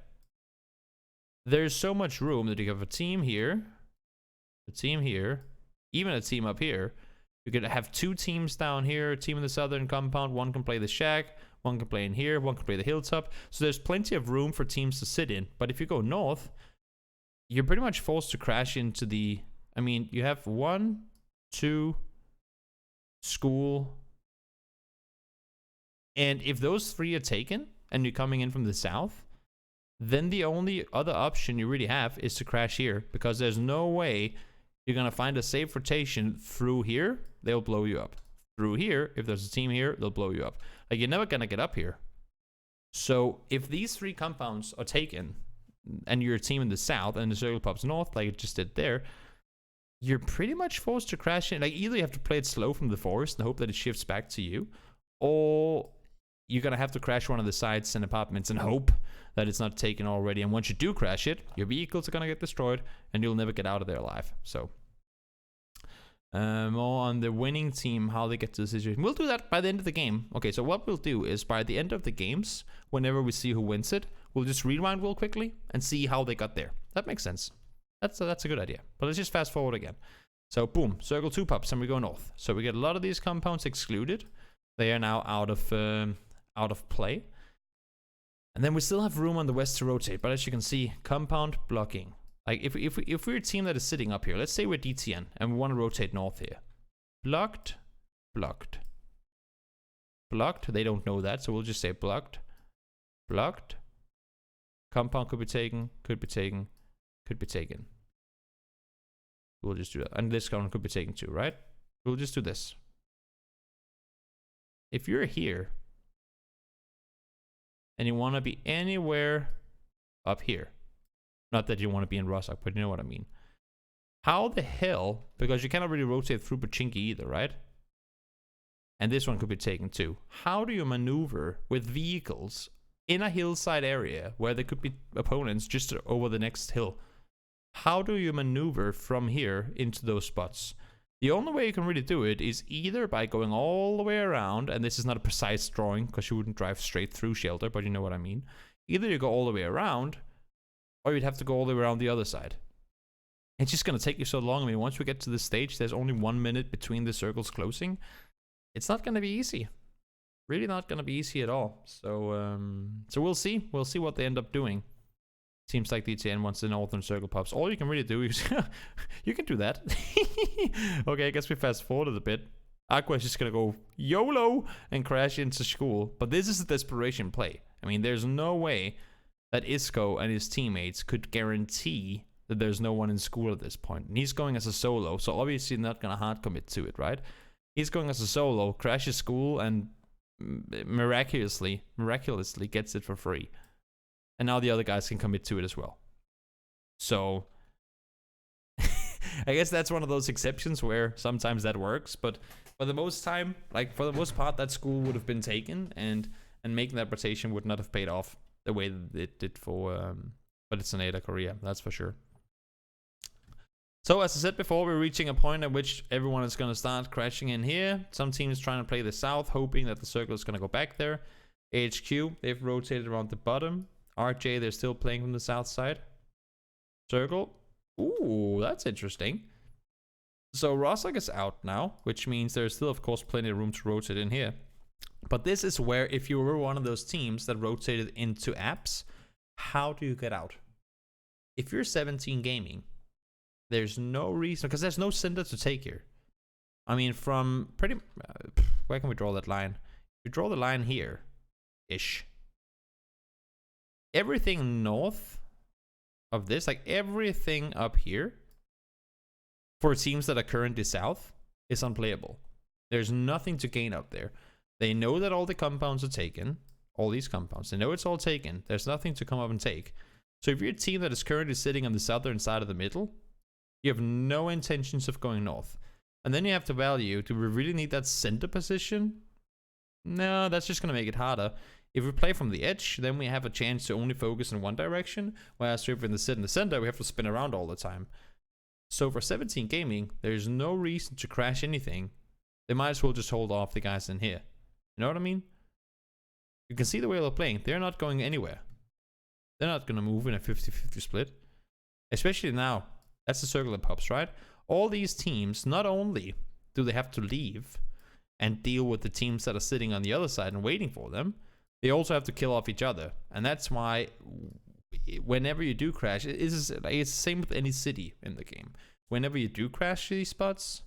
There's so much room that you have a team here, even a team up here. You could have two teams down here, a team in the southern compound, one can play the shack, one can play in here, one can play the hilltop. So there's plenty of room for teams to sit in. But if you go north, you're pretty much forced to crash into the... I mean, you have 1, 2, school. And if those 3 are taken, and you're coming in from the south, then the only other option you really have is to crash here. Because there's no way you're going to find a safe rotation through here. They'll blow you up. Through here, if there's a team here, they'll blow you up. Like, you're never gonna get up here. So if these 3 compounds are taken, and you're a team in the south, and the circle pops north, like it just did there, you're pretty much forced to crash in. Like, either you have to play it slow from the forest and hope that it shifts back to you, or you're gonna have to crash one of the sides and apartments and hope that it's not taken already. And once you do crash it, your vehicles are gonna get destroyed, and you'll never get out of there alive. So... more on the winning team, how they get to the situation. We'll do that by the end of the game. Okay, so what we'll do is by the end of the games, whenever we see who wins it, we'll just rewind real quickly and see how they got there. That makes sense. That's a good idea. But let's just fast forward again. So boom, circle 2 pops and we go north. So we get a lot of these compounds excluded. They are now out of play. And then we still have room on the west to rotate. But as you can see, compound blocking. Like, if we're a team that is sitting up here, let's say we're DTN, and we want to rotate north here. Blocked, blocked, blocked. They don't know that, so we'll just say blocked, blocked. Compound could be taken, could be taken, could be taken. We'll just do that. And this one could be taken too, right? We'll just do this. If you're here, and you want to be anywhere up here, not that you want to be in Rostock, but you know what I mean. How the hell, because you cannot really rotate through Pachinki either, right? And this one could be taken too. How do you maneuver with vehicles in a hillside area where there could be opponents just over the next hill? How do you maneuver from here into those spots? The only way you can really do it is either by going all the way around, and this is not a precise drawing because you wouldn't drive straight through shelter, but you know what I mean. Either you go all the way around, or you'd have to go all the way around the other side. It's just going to take you so long. I mean, once we get to this stage, there's only 1 minute between the circles closing. It's not going to be easy. Really not going to be easy at all. So we'll see. We'll see what they end up doing. Seems like DTN wants the northern circle pops. All you can really do is... you can do that. Okay, I guess we fast forwarded a bit. Aqua is just gonna go YOLO and crash into school. But this is a desperation play. I mean, there's no way that Isco and his teammates could guarantee that there's no one in school at this point. And he's going as a solo, so obviously not gonna hard commit to it, right? He's going as a solo, crashes school, and miraculously gets it for free. And now the other guys can commit to it as well. So I guess that's one of those exceptions where sometimes that works, but for the most time, like for the most part, that school would have been taken, and making that rotation would not have paid off the way that it did for Lithuania, Korea. That's for sure. So as I said before, we're reaching a point at which everyone is going to start crashing in here. Some teams trying to play the south, hoping that the circle is going to go back there. HQ, they've rotated around the bottom. RJ, they're still playing from the south side. Circle. Ooh, that's interesting. So Rostock is out now, which means there's still, of course, plenty of room to rotate in here. But this is where, if you were one of those teams that rotated into apps, how do you get out? If you're 17 Gaming, there's no reason, because there's no center to take here. I mean, from pretty... where can we draw that line? We draw the line here-ish. Everything north of this, like everything up here, for teams that are currently south, is unplayable. There's nothing to gain up there. They know that all the compounds are taken. All these compounds. They know it's all taken. There's nothing to come up and take. So if you're a team that is currently sitting on the southern side of the middle, you have no intentions of going north. And then you have to value, do we really need that center position? No, that's just going to make it harder. If we play from the edge, then we have a chance to only focus in one direction, whereas if we're in the center, we have to spin around all the time. So for 17 Gaming, there's no reason to crash anything. They might as well just hold off the guys in here. You know what I mean? You can see the way they're playing. They're not going anywhere. They're not going to move in a 50-50 split. Especially now. That's the circle that pops, right? All these teams, not only do they have to leave and deal with the teams that are sitting on the other side and waiting for them, they also have to kill off each other. And that's why whenever you do crash, it's the same with any city in the game. Whenever you do crash these spots,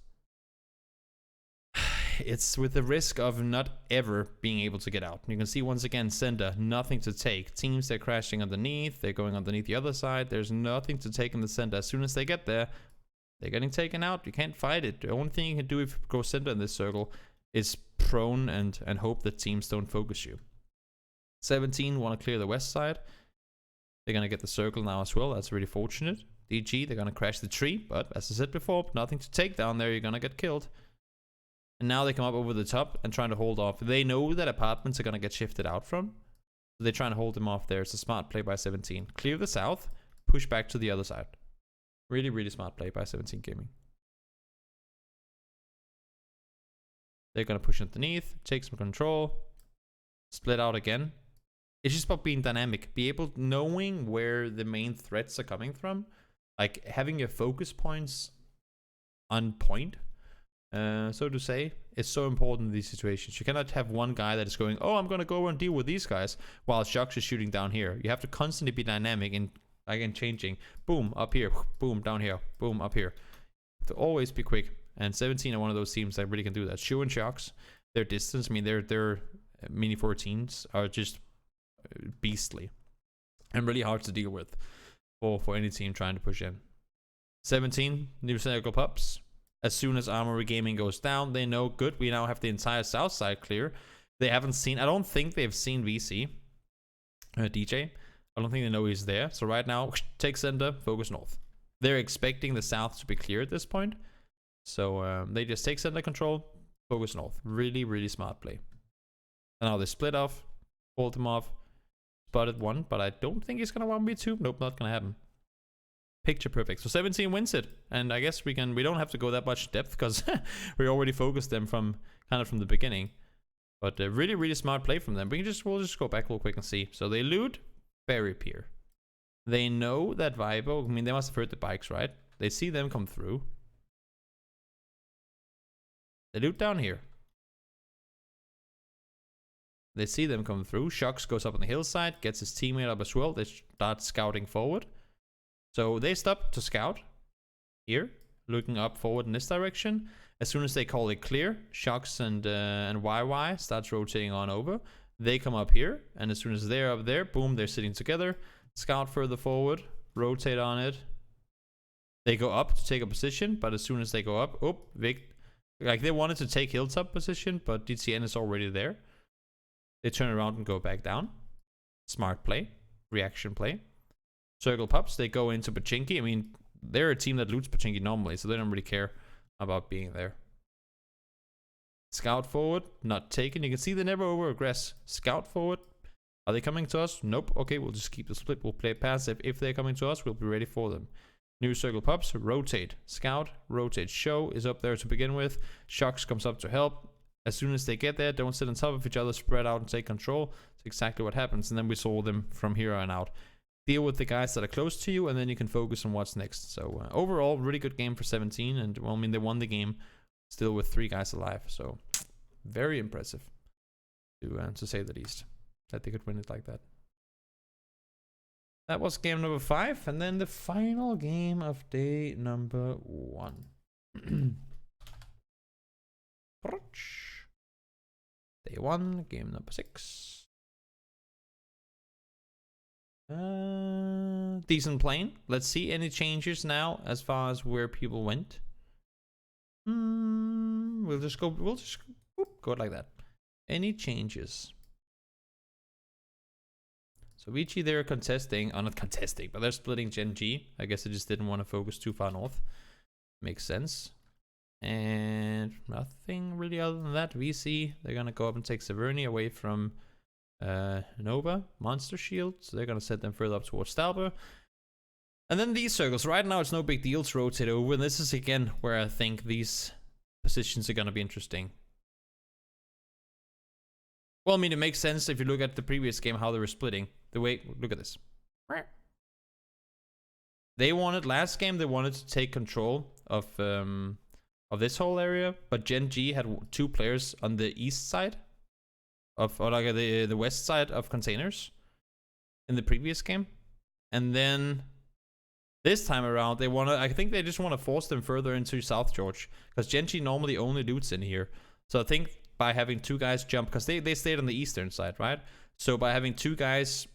it's with the risk of not ever being able to get out. You can see once again, center, nothing to take. Teams, they're crashing underneath. They're going underneath the other side. There's nothing to take in the center. As soon as they get there, they're getting taken out. You can't fight it. The only thing you can do if you go center in this circle is prone and hope that teams don't focus you. 17 want to clear the west side. They're going to get the circle now as well. That's really fortunate. DG, they're going to crash the tree. But as I said before, nothing to take down there. You're going to get killed. And now they come up over the top and trying to hold off. They know that apartments are going to get shifted out from. So they're trying to hold them off there. It's a smart play by 17. Clear the south. Push back to the other side. Really, really smart play by 17 Gaming. They're going to push underneath. Take some control. Split out again. It's just about being dynamic. Be able, knowing where the main threats are coming from. Like having your focus points on point. So to say, it's so important in these situations. You cannot have one guy that is going, oh, I'm going to go and deal with these guys, while Shox is shooting down here. You have to constantly be dynamic and again changing. Boom, up here. Boom, down here. Boom, up here. To always be quick. And 17 are one of those teams that really can do that. Shu and Shox, their distance, I mean, their mini 14s are just beastly and really hard to deal with for any team trying to push in. 17, new circle pups. As soon as Armory Gaming goes down, they know, good, we now have the entire south side clear. They haven't seen, I don't think they've seen VC, DJ. I don't think they know he's there. So right now, take center, focus north. They're expecting the south to be clear at this point. So they just take center control, focus north. Really, really smart play. And now they split off, hold them off, spotted one, but I don't think he's going to 1v2. Nope, not going to happen. Picture perfect. So 17 wins it, and I guess we don't have to go that much depth because we already focused them from the beginning. But really, really smart play from them. We'll just go back real quick and see. So they loot Ferry Pier. They know that Vibo, I mean, they must have heard the bikes, right? They see them come through. They loot down here. They see them come through. Shox goes up on the hillside, gets his teammate up as well. They start scouting forward. So they stop to scout here, looking up forward in this direction. As soon as they call it clear, Shocks and YY starts rotating on over. They come up here, and as soon as they're up there, boom, they're sitting together. Scout further forward, rotate on it. They go up to take a position, but as soon as they go up, Vic, like they wanted to take hilltop position, but DTN is already there. They turn around and go back down. Smart play, reaction play. Circle pups, they go into Pachinki. I mean, they're a team that loots Pachinki normally, so they don't really care about being there. Scout forward, not taken. You can see they never over-aggress. Scout forward. Are they coming to us? Nope. Okay, we'll just keep the split. We'll play passive. If they're coming to us, we'll be ready for them. New circle pups, rotate. Scout, rotate. Show is up there to begin with. Shocks comes up to help. As soon as they get there, don't sit on top of each other, spread out and take control. That's exactly what happens. And then we saw them from here on out. Deal with the guys that are close to you, and then you can focus on what's next. So overall, really good game for 17. And well, I mean, they won the game still with 3 guys alive. So very impressive, to say the least, that they could win it like that. That was game number 5, and then the final game of day number 1. Day 1, game number 6. Decent playing. Let's see any changes now as far as where people went. We'll just go it like that. Any changes? So Vici, they're contesting, not contesting, but they're splitting Gen G. I guess they just didn't want to focus too far north. Makes sense. And nothing really other than that. VC, they're gonna go up and take Severny away from Nova, Monster Shield. So they're gonna set them further up towards Stalber. And then these circles. Right now it's no big deal to rotate over. And this is again where I think these positions are gonna be interesting. Well, I mean, it makes sense if you look at the previous game, how they were splitting. The way, look at this. They wanted, last game, they wanted to take control of this whole area, but Gen G had 2 players on the east side of, or like the west side of containers in the previous game. And then this time around, they want to, I think they just want to force them further into South George, because Gen G normally only loots in here. So I think by having 2 guys jump, because they stayed on the eastern side, right? So by having 2 guys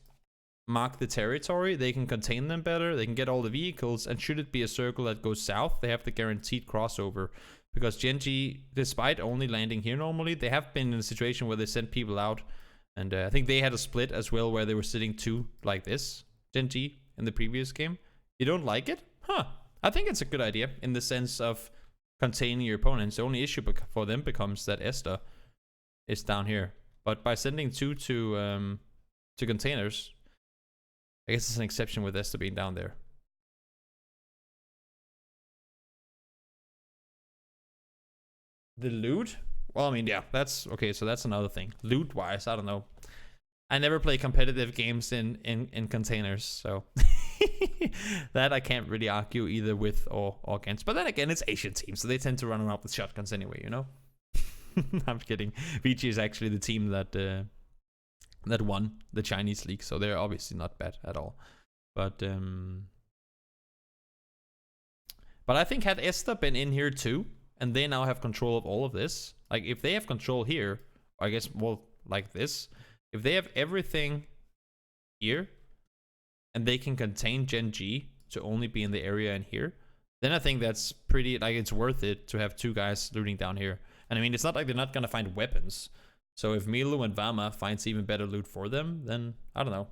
mark the territory, they can contain them better, they can get all the vehicles, and should it be a circle that goes south, they have the guaranteed crossover. Because Gen G, despite only landing here normally, they have been in a situation where they sent people out, and I think they had a split as well where they were sitting 2 like this, Gen G, in the previous game. You don't like it? Huh. I think it's a good idea in the sense of containing your opponents. The only issue for them becomes that Esther is down here. But by sending 2 to containers, I guess it's an exception with Esther being down there. The loot? Well, I mean, yeah, that's okay. So that's another thing. Loot wise, I don't know. I never play competitive games in containers, so that I can't really argue either with or against. But then again, it's Asian teams, so they tend to run around with shotguns anyway, you know. I'm kidding. Vici is actually the team that that won the Chinese league, so they're obviously not bad at all. But I think had Esther been in here too, and they now have control of all of this, like if they have control here, I guess more like this, if they have everything here, and they can contain Gen G to only be in the area in here, then I think that's pretty, like it's worth it to have 2 guys looting down here. And I mean, it's not like they're not gonna find weapons. So if Milu and Vama finds even better loot for them, then I don't know.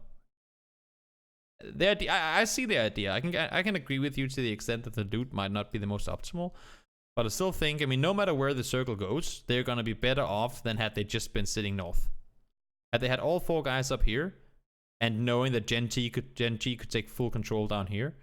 The idea, I see the idea. I can agree with you to the extent that the loot might not be the most optimal, but I still think, I mean, no matter where the circle goes, they're gonna be better off than had they just been sitting north. Had they had all 4 guys up here, and knowing that Gen G could take full control down here,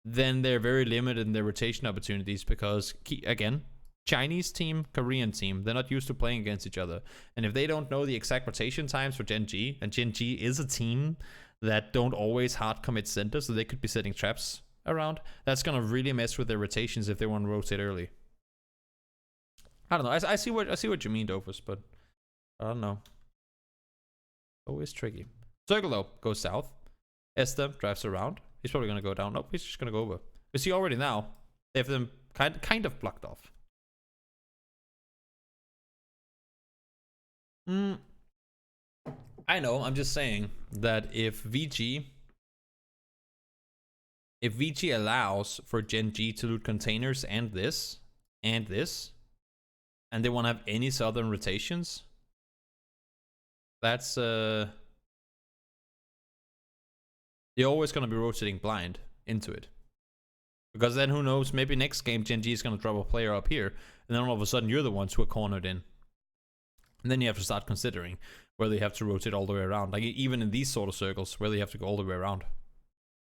then they're very limited in their rotation opportunities because, again, Chinese team, Korean team, they're not used to playing against each other. And if they don't know the exact rotation times for Gen G, and Gen G is a team that don't always hard commit center, so they could be setting traps around, that's gonna really mess with their rotations if they want to rotate early. I don't know. I see what you mean, Dofus, but I don't know. Always tricky. Circle though goes south. Esther drives around. He's probably gonna go down. Nope, he's just gonna go over. We see already now they have them kind of blocked off. I know, I'm just saying that if VG allows for Gen G to loot containers and this, and they want to have any southern rotations, that's you're always going to be rotating blind into it. Because then who knows, maybe next game Gen G is going to drop a player up here, and then all of a sudden you're the ones who are cornered in. And then you have to start considering whether you have to rotate all the way around. Like even in these sort of circles, whether you have to go all the way around.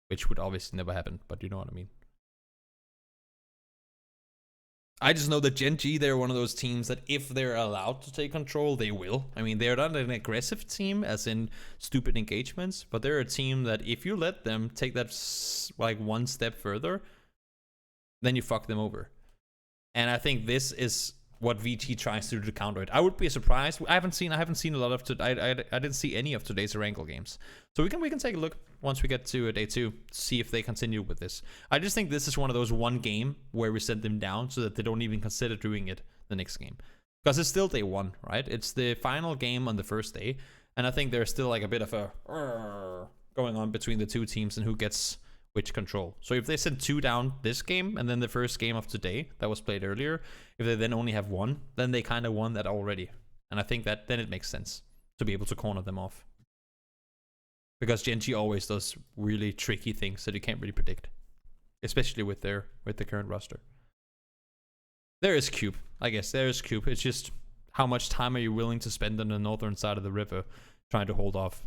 Which would obviously never happen, but you know what I mean. I just know that Gen G, they're one of those teams that if they're allowed to take control, they will. I mean, they're not an aggressive team, as in stupid engagements, but they're a team that if you let them take that like one step further, then you fuck them over. And I think this is what VG tries to do to counter it. I would be surprised. I haven't seen a lot of I didn't see any of today's Wrangle games. So we can take a look once we get to day 2 to see if they continue with this. I just think this is one of those one game where we send them down so that they don't even consider doing it the next game. Because it's still day 1, right? It's the final game on the first day, and I think there's still like a bit of a going on between the two teams and who gets which control. So if they send 2 down this game and then the first game of today that was played earlier, if they then only have 1, then they kind of won that already. And I think that then it makes sense to be able to corner them off. Because Gen G always does really tricky things that you can't really predict. Especially with the current roster. There is Cube. I guess there is Cube. It's just how much time are you willing to spend on the northern side of the river trying to hold off?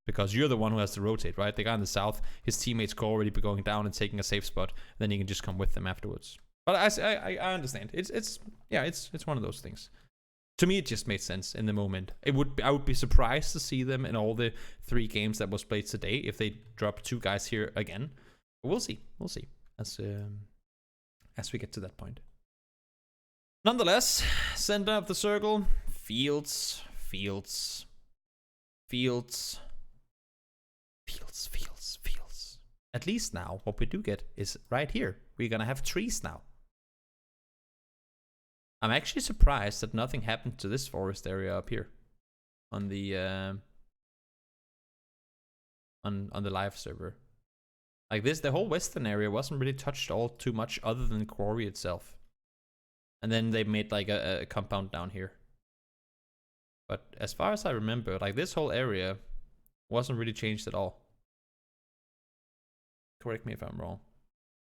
Because you're the one who has to rotate, right? The guy in the south, his teammates could already be going down and taking a safe spot. Then you can just come with them afterwards. But I understand. It's one of those things. To me, it just made sense in the moment. I would be surprised to see them in all the 3 games that was played today if they drop 2 guys here again. But we'll see. We'll see as we get to that point. Nonetheless, center of the circle, fields. At least now, what we do get is right here. We're gonna have trees now. I'm actually surprised that nothing happened to this forest area up here on the on the live server. Like this, the whole western area wasn't really touched all too much other than the quarry itself. And then they made like a compound down here. But as far as I remember, like this whole area wasn't really changed at all. Correct me if I'm wrong.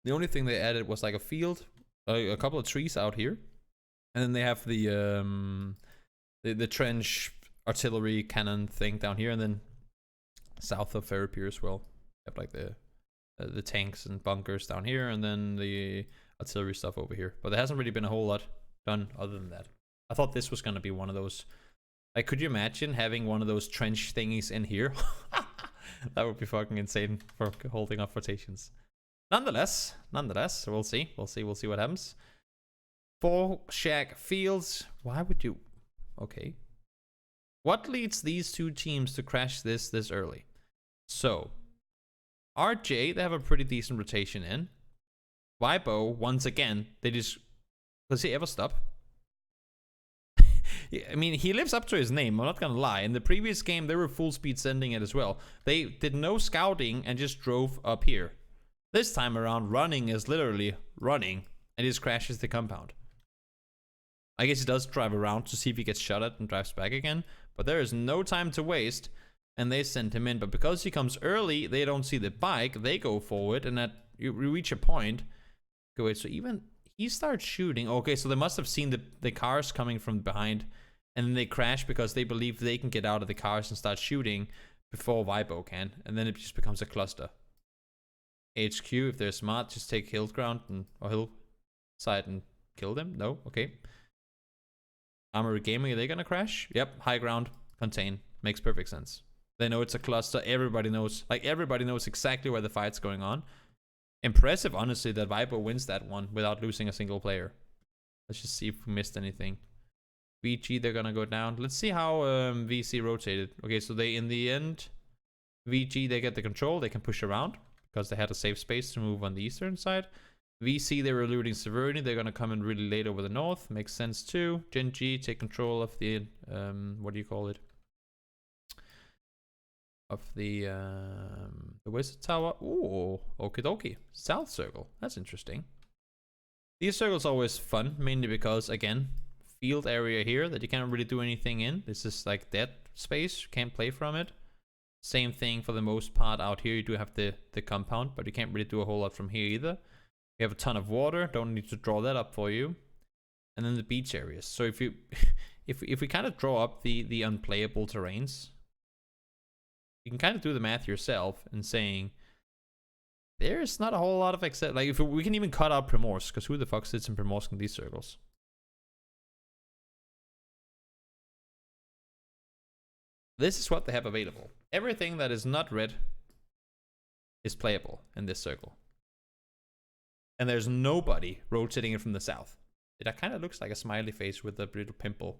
The only thing they added was like a field, a couple of trees out here, and then they have the trench artillery cannon thing down here, and then south of Ferropier as well. They have like the tanks and bunkers down here, and then the artillery stuff over here. But there hasn't really been a whole lot done other than that. I thought this was gonna be one of those. Like, could you imagine having one of those trench thingies in here? That would be fucking insane for holding off rotations. Nonetheless, we'll see what happens. 4 shack fields. Why would you? Okay. What leads these 2 teams to crash this early? So, RJ, they have a pretty decent rotation in. Vibo, once again, they just... Does he ever stop? I mean, he lives up to his name, I'm not gonna lie. In the previous game, they were full speed sending it as well. They did no scouting and just drove up here. This time around, running is literally running and just crashes the compound. I guess he does drive around to see if he gets shot at and drives back again, but there is no time to waste, and they send him in. But because he comes early, they don't see the bike, they go forward, and at you reach a point. Okay, wait, so even... He starts shooting. Okay, so they must have seen the cars coming from behind, and then they crash because they believe they can get out of the cars and start shooting before Vibo can, and then it just becomes a cluster. HQ, if they're smart, just take hill ground or hillside and kill them. No, okay. Armory Gaming, are they gonna crash? Yep, high ground, contain. Makes perfect sense. They know it's a cluster. Everybody knows exactly where the fight's going on. Impressive, honestly, that Viper wins that one without losing a single player. Let's just see if we missed anything. VG, they're gonna go down. Let's see how VC rotated. Okay, so they, in the end, VG, they get the control. They can push around because they had a safe space to move on the eastern side. VC, they were looting Severity. They're gonna come in really late over the north. Makes sense too. Gen G take control of the what do you call it? Of the Wizard Tower. Ooh, okie dokie. South Circle. That's interesting. These circles are always fun, mainly because again, field area here that you can't really do anything in. This is like dead space. You can't play from it. Same thing for the most part out here. You do have the compound, but you can't really do a whole lot from here either. You have a ton of water. Don't need to draw that up for you. And then the beach areas. So if you if we kind of draw up the unplayable terrains, you can kind of do the math yourself and saying there's not a whole lot of except like if we can even cut out Primorsk, because who the fuck sits in Primorsk in these circles? This is what they have available. Everything that is not red is playable in this circle. And there's nobody rotating it from the south. It kind of looks like a smiley face with a little pimple.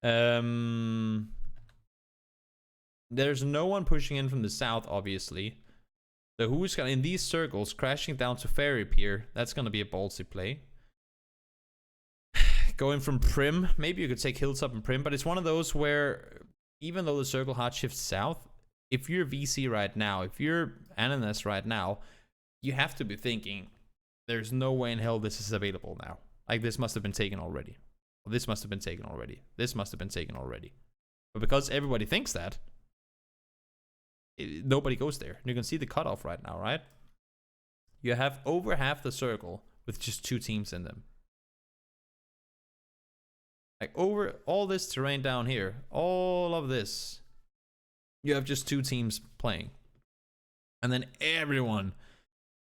There's no one pushing in from the south, obviously. So who's gonna, in these circles, crashing down to Ferry Pier? That's gonna be a ballsy play. Going from Prim, maybe you could take Hilltop and Prim, but it's one of those where even though the circle hard shifts south, if you're VC right now, if you're Ananas right now, you have to be thinking, there's no way in hell this is available now. Like, this must have been taken already. This must have been taken already. This must have been taken already. But because everybody thinks that, nobody goes there. You can see the cutoff right now, right? You have over half the circle with just 2 teams in them. Like, over all this terrain down here, all of this, you have just 2 teams playing. And then everyone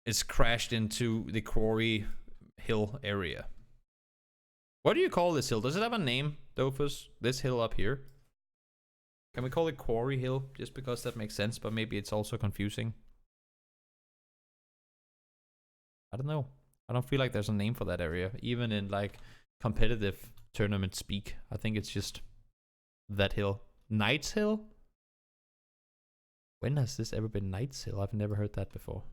is crashed into the Quarry Hill area. What do you call this hill? Does it have a name, Dofus? This hill up here? Can we call it Quarry Hill? Just because that makes sense, but maybe it's also confusing. I don't know. I don't feel like there's a name for that area. Even in like competitive tournament speak. I think it's just that hill. Knight's Hill? When has this ever been Knight's Hill? I've never heard that before.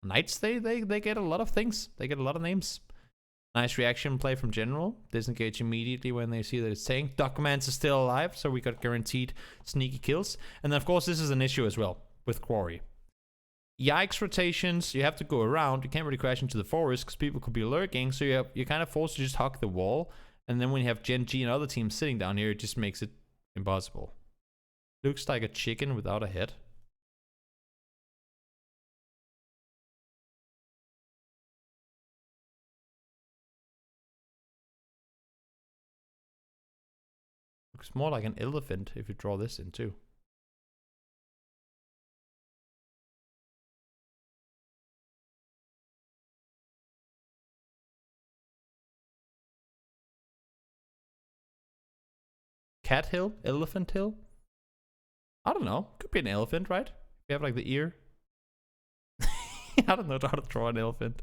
Knights, they get a lot of things. They get a lot of names. Nice reaction play from General. Disengage immediately when they see that it's tank. Duckmans is still alive, so we got guaranteed sneaky kills. And then, of course, this is an issue as well with Quarry. Yikes rotations, you have to go around. You can't really crash into the forest because people could be lurking, so you're kind of forced to just hug the wall. And then when you have Gen G and other teams sitting down here, it just makes it impossible. Looks like a chicken without a head. Looks more like an elephant if you draw this in too. Cat Hill? Elephant Hill? I don't know. Could be an elephant, right? You have like the ear. I don't know how to draw an elephant.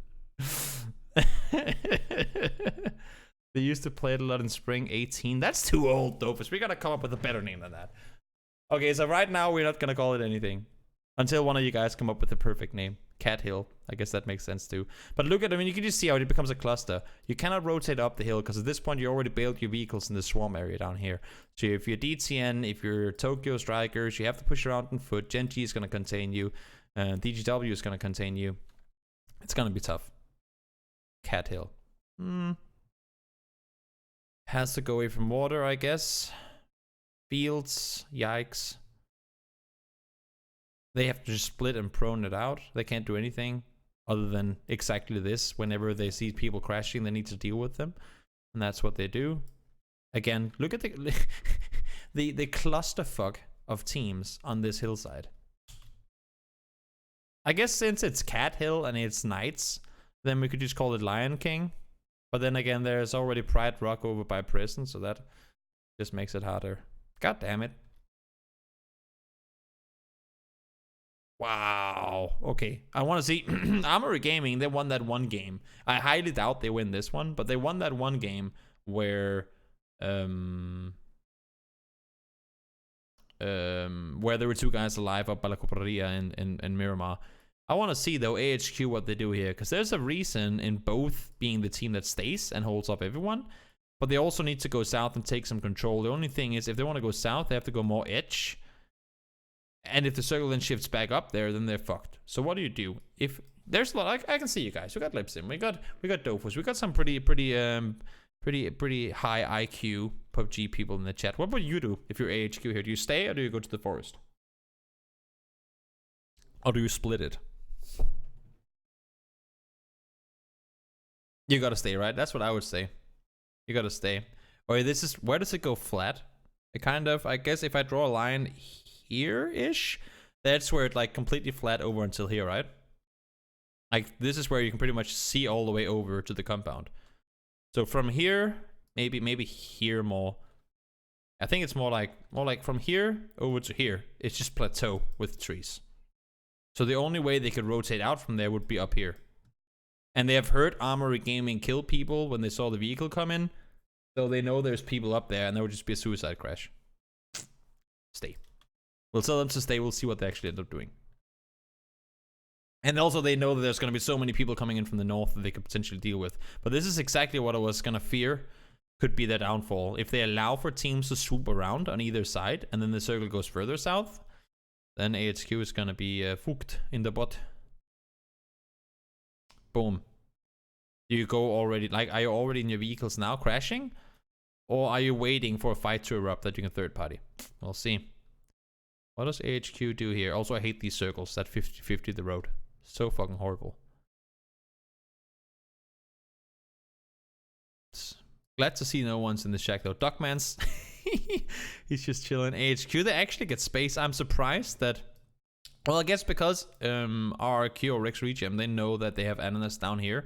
They used to play it a lot in spring 18. That's too old, Dofus. We gotta come up with a better name than that. Okay, so right now we're not gonna call it anything until one of you guys come up with the perfect name. Cat Hill. I guess that makes sense too. But look at, I mean, you can just see how it becomes a cluster. You cannot rotate up the hill because at this point you already built your vehicles in the swarm area down here. So if you're DTN, if you're Tokyo Strikers, you have to push around on foot. Gen G is gonna contain you. DGW is gonna contain you. It's gonna be tough. Cat Hill. Has to go away from water, I guess. Fields, yikes. They have to just split and prone it out. They can't do anything other than exactly this. Whenever they see people crashing, they need to deal with them. And that's what they do. Again, look at the the clusterfuck of teams on this hillside. I guess since it's Cat Hill and it's Knights, then we could just call it Lion King. But then again, there's already Pride Rock over by Prison, so that just makes it harder. God damn it. Wow. Okay. I want to see. Armory Gaming, they won that one game. I highly doubt they win this one, but they won that one game where there were 2 guys alive up by La Coparilla and Miramar. I want to see, though, AHQ what they do here. Because there's a reason in both being the team that stays and holds up everyone. But they also need to go south and take some control. The only thing is, if they want to go south, they have to go more edge. And if the circle then shifts back up there, then they're fucked. So what do? If there's a lot, I can see you guys. We got Lipsim, we got Dofus, we got some pretty high IQ PUBG people in the chat. What would you do if you're AHQ here? Do you stay or do you go to the forest? Or do you split it? You gotta stay, right? That's what I would say. You gotta stay. Or this is, where does it go flat? It kind of, I guess if I draw a line here-ish, that's where it like completely flat over until here, right? Like this is where you can pretty much see all the way over to the compound. So from here, maybe here more. I think it's more like from here over to here. It's just plateau with trees. So the only way they could rotate out from there would be up here. And they have heard Armory Gaming kill people when they saw the vehicle come in. So they know there's people up there and there would just be a suicide crash. Stay. We'll tell them to stay. We'll see what they actually end up doing. And also they know that there's going to be so many people coming in from the north that they could potentially deal with. But this is exactly what I was going to fear could be their downfall. If they allow for teams to swoop around on either side and then the circle goes further south, then AHQ is going to be fucked in the butt. Boom. Do you go already, like, are you already in your vehicles now crashing? Or are you waiting for a fight to erupt that you can third party? We'll see. What does AHQ do here? Also, I hate these circles, that 50-50 the road. So fucking horrible. Glad to see no one's in the shack though. Duckman's, he's just chilling. AHQ, they actually get space. I'm surprised that, well, I guess because RRQ or Rex Regem, they know that they have Ananas down here.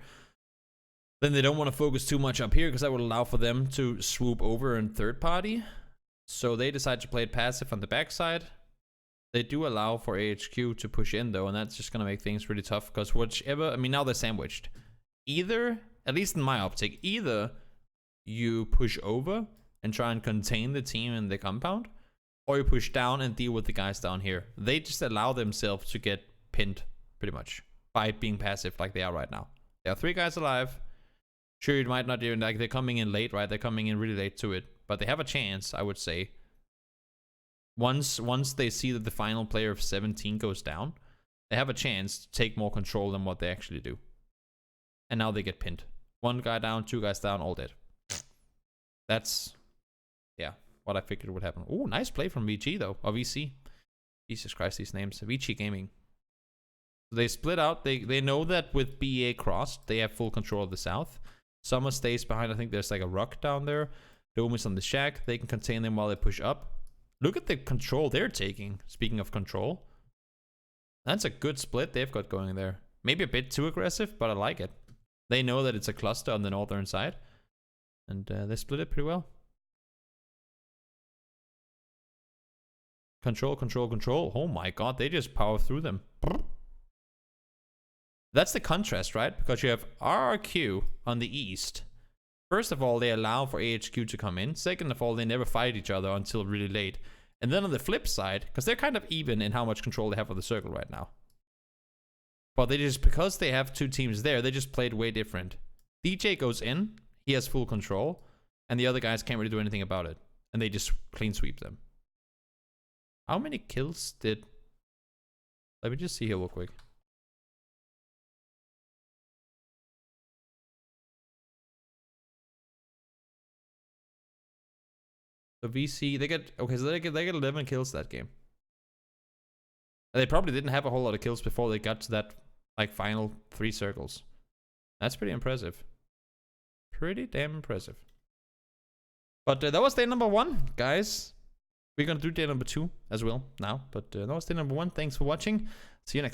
Then they don't want to focus too much up here because that would allow for them to swoop over in third party. So they decide to play it passive on the backside. They do allow for AHQ to push in though, and that's just going to make things really tough because whichever, I mean, now they're sandwiched. Either, at least in my optic, either you push over and try and contain the team in the compound, or you push down and deal with the guys down here. They just allow themselves to get pinned, pretty much, by being passive like they are right now. There are 3 guys alive. Sure, you might not even, like, they're coming in late, right? They're coming in really late to it. But they have a chance, I would say. Once they see that the final player of 17 goes down, they have a chance to take more control than what they actually do. And now they get pinned. 1 guy down, 2 guys down, all dead. That's, yeah, what I figured would happen. Oh, nice play from VG though, or VC. Jesus Christ, these names. VG Gaming. They split out. They know that with BA crossed, they have full control of the south. Summer stays behind. I think there's like a rock down there. Dome is on the shack. They can contain them while they push up. Look at the control they're taking. Speaking of control. That's a good split they've got going there. Maybe a bit too aggressive, but I like it. They know that it's a cluster on the northern side. And they split it pretty well. Control, control, control. Oh my god, they just power through them. That's the contrast, right? Because you have RRQ on the east. First of all, they allow for AHQ to come in. Second of all, they never fight each other until really late. And then on the flip side, because they're kind of even in how much control they have of the circle right now. But they just, because they have 2 teams there, they just played way different. DJ goes in, he has full control, and the other guys can't really do anything about it. And they just clean sweep them. How many kills did... Let me just see here real quick. So VC, they get, okay, so they get 11 kills that game. And they probably didn't have a whole lot of kills before they got to that, like, final 3 circles. That's pretty impressive. Pretty damn impressive. But that was day number 1, guys. We're gonna do day number 2 as well now. But that was day number 1. Thanks for watching. See you next time.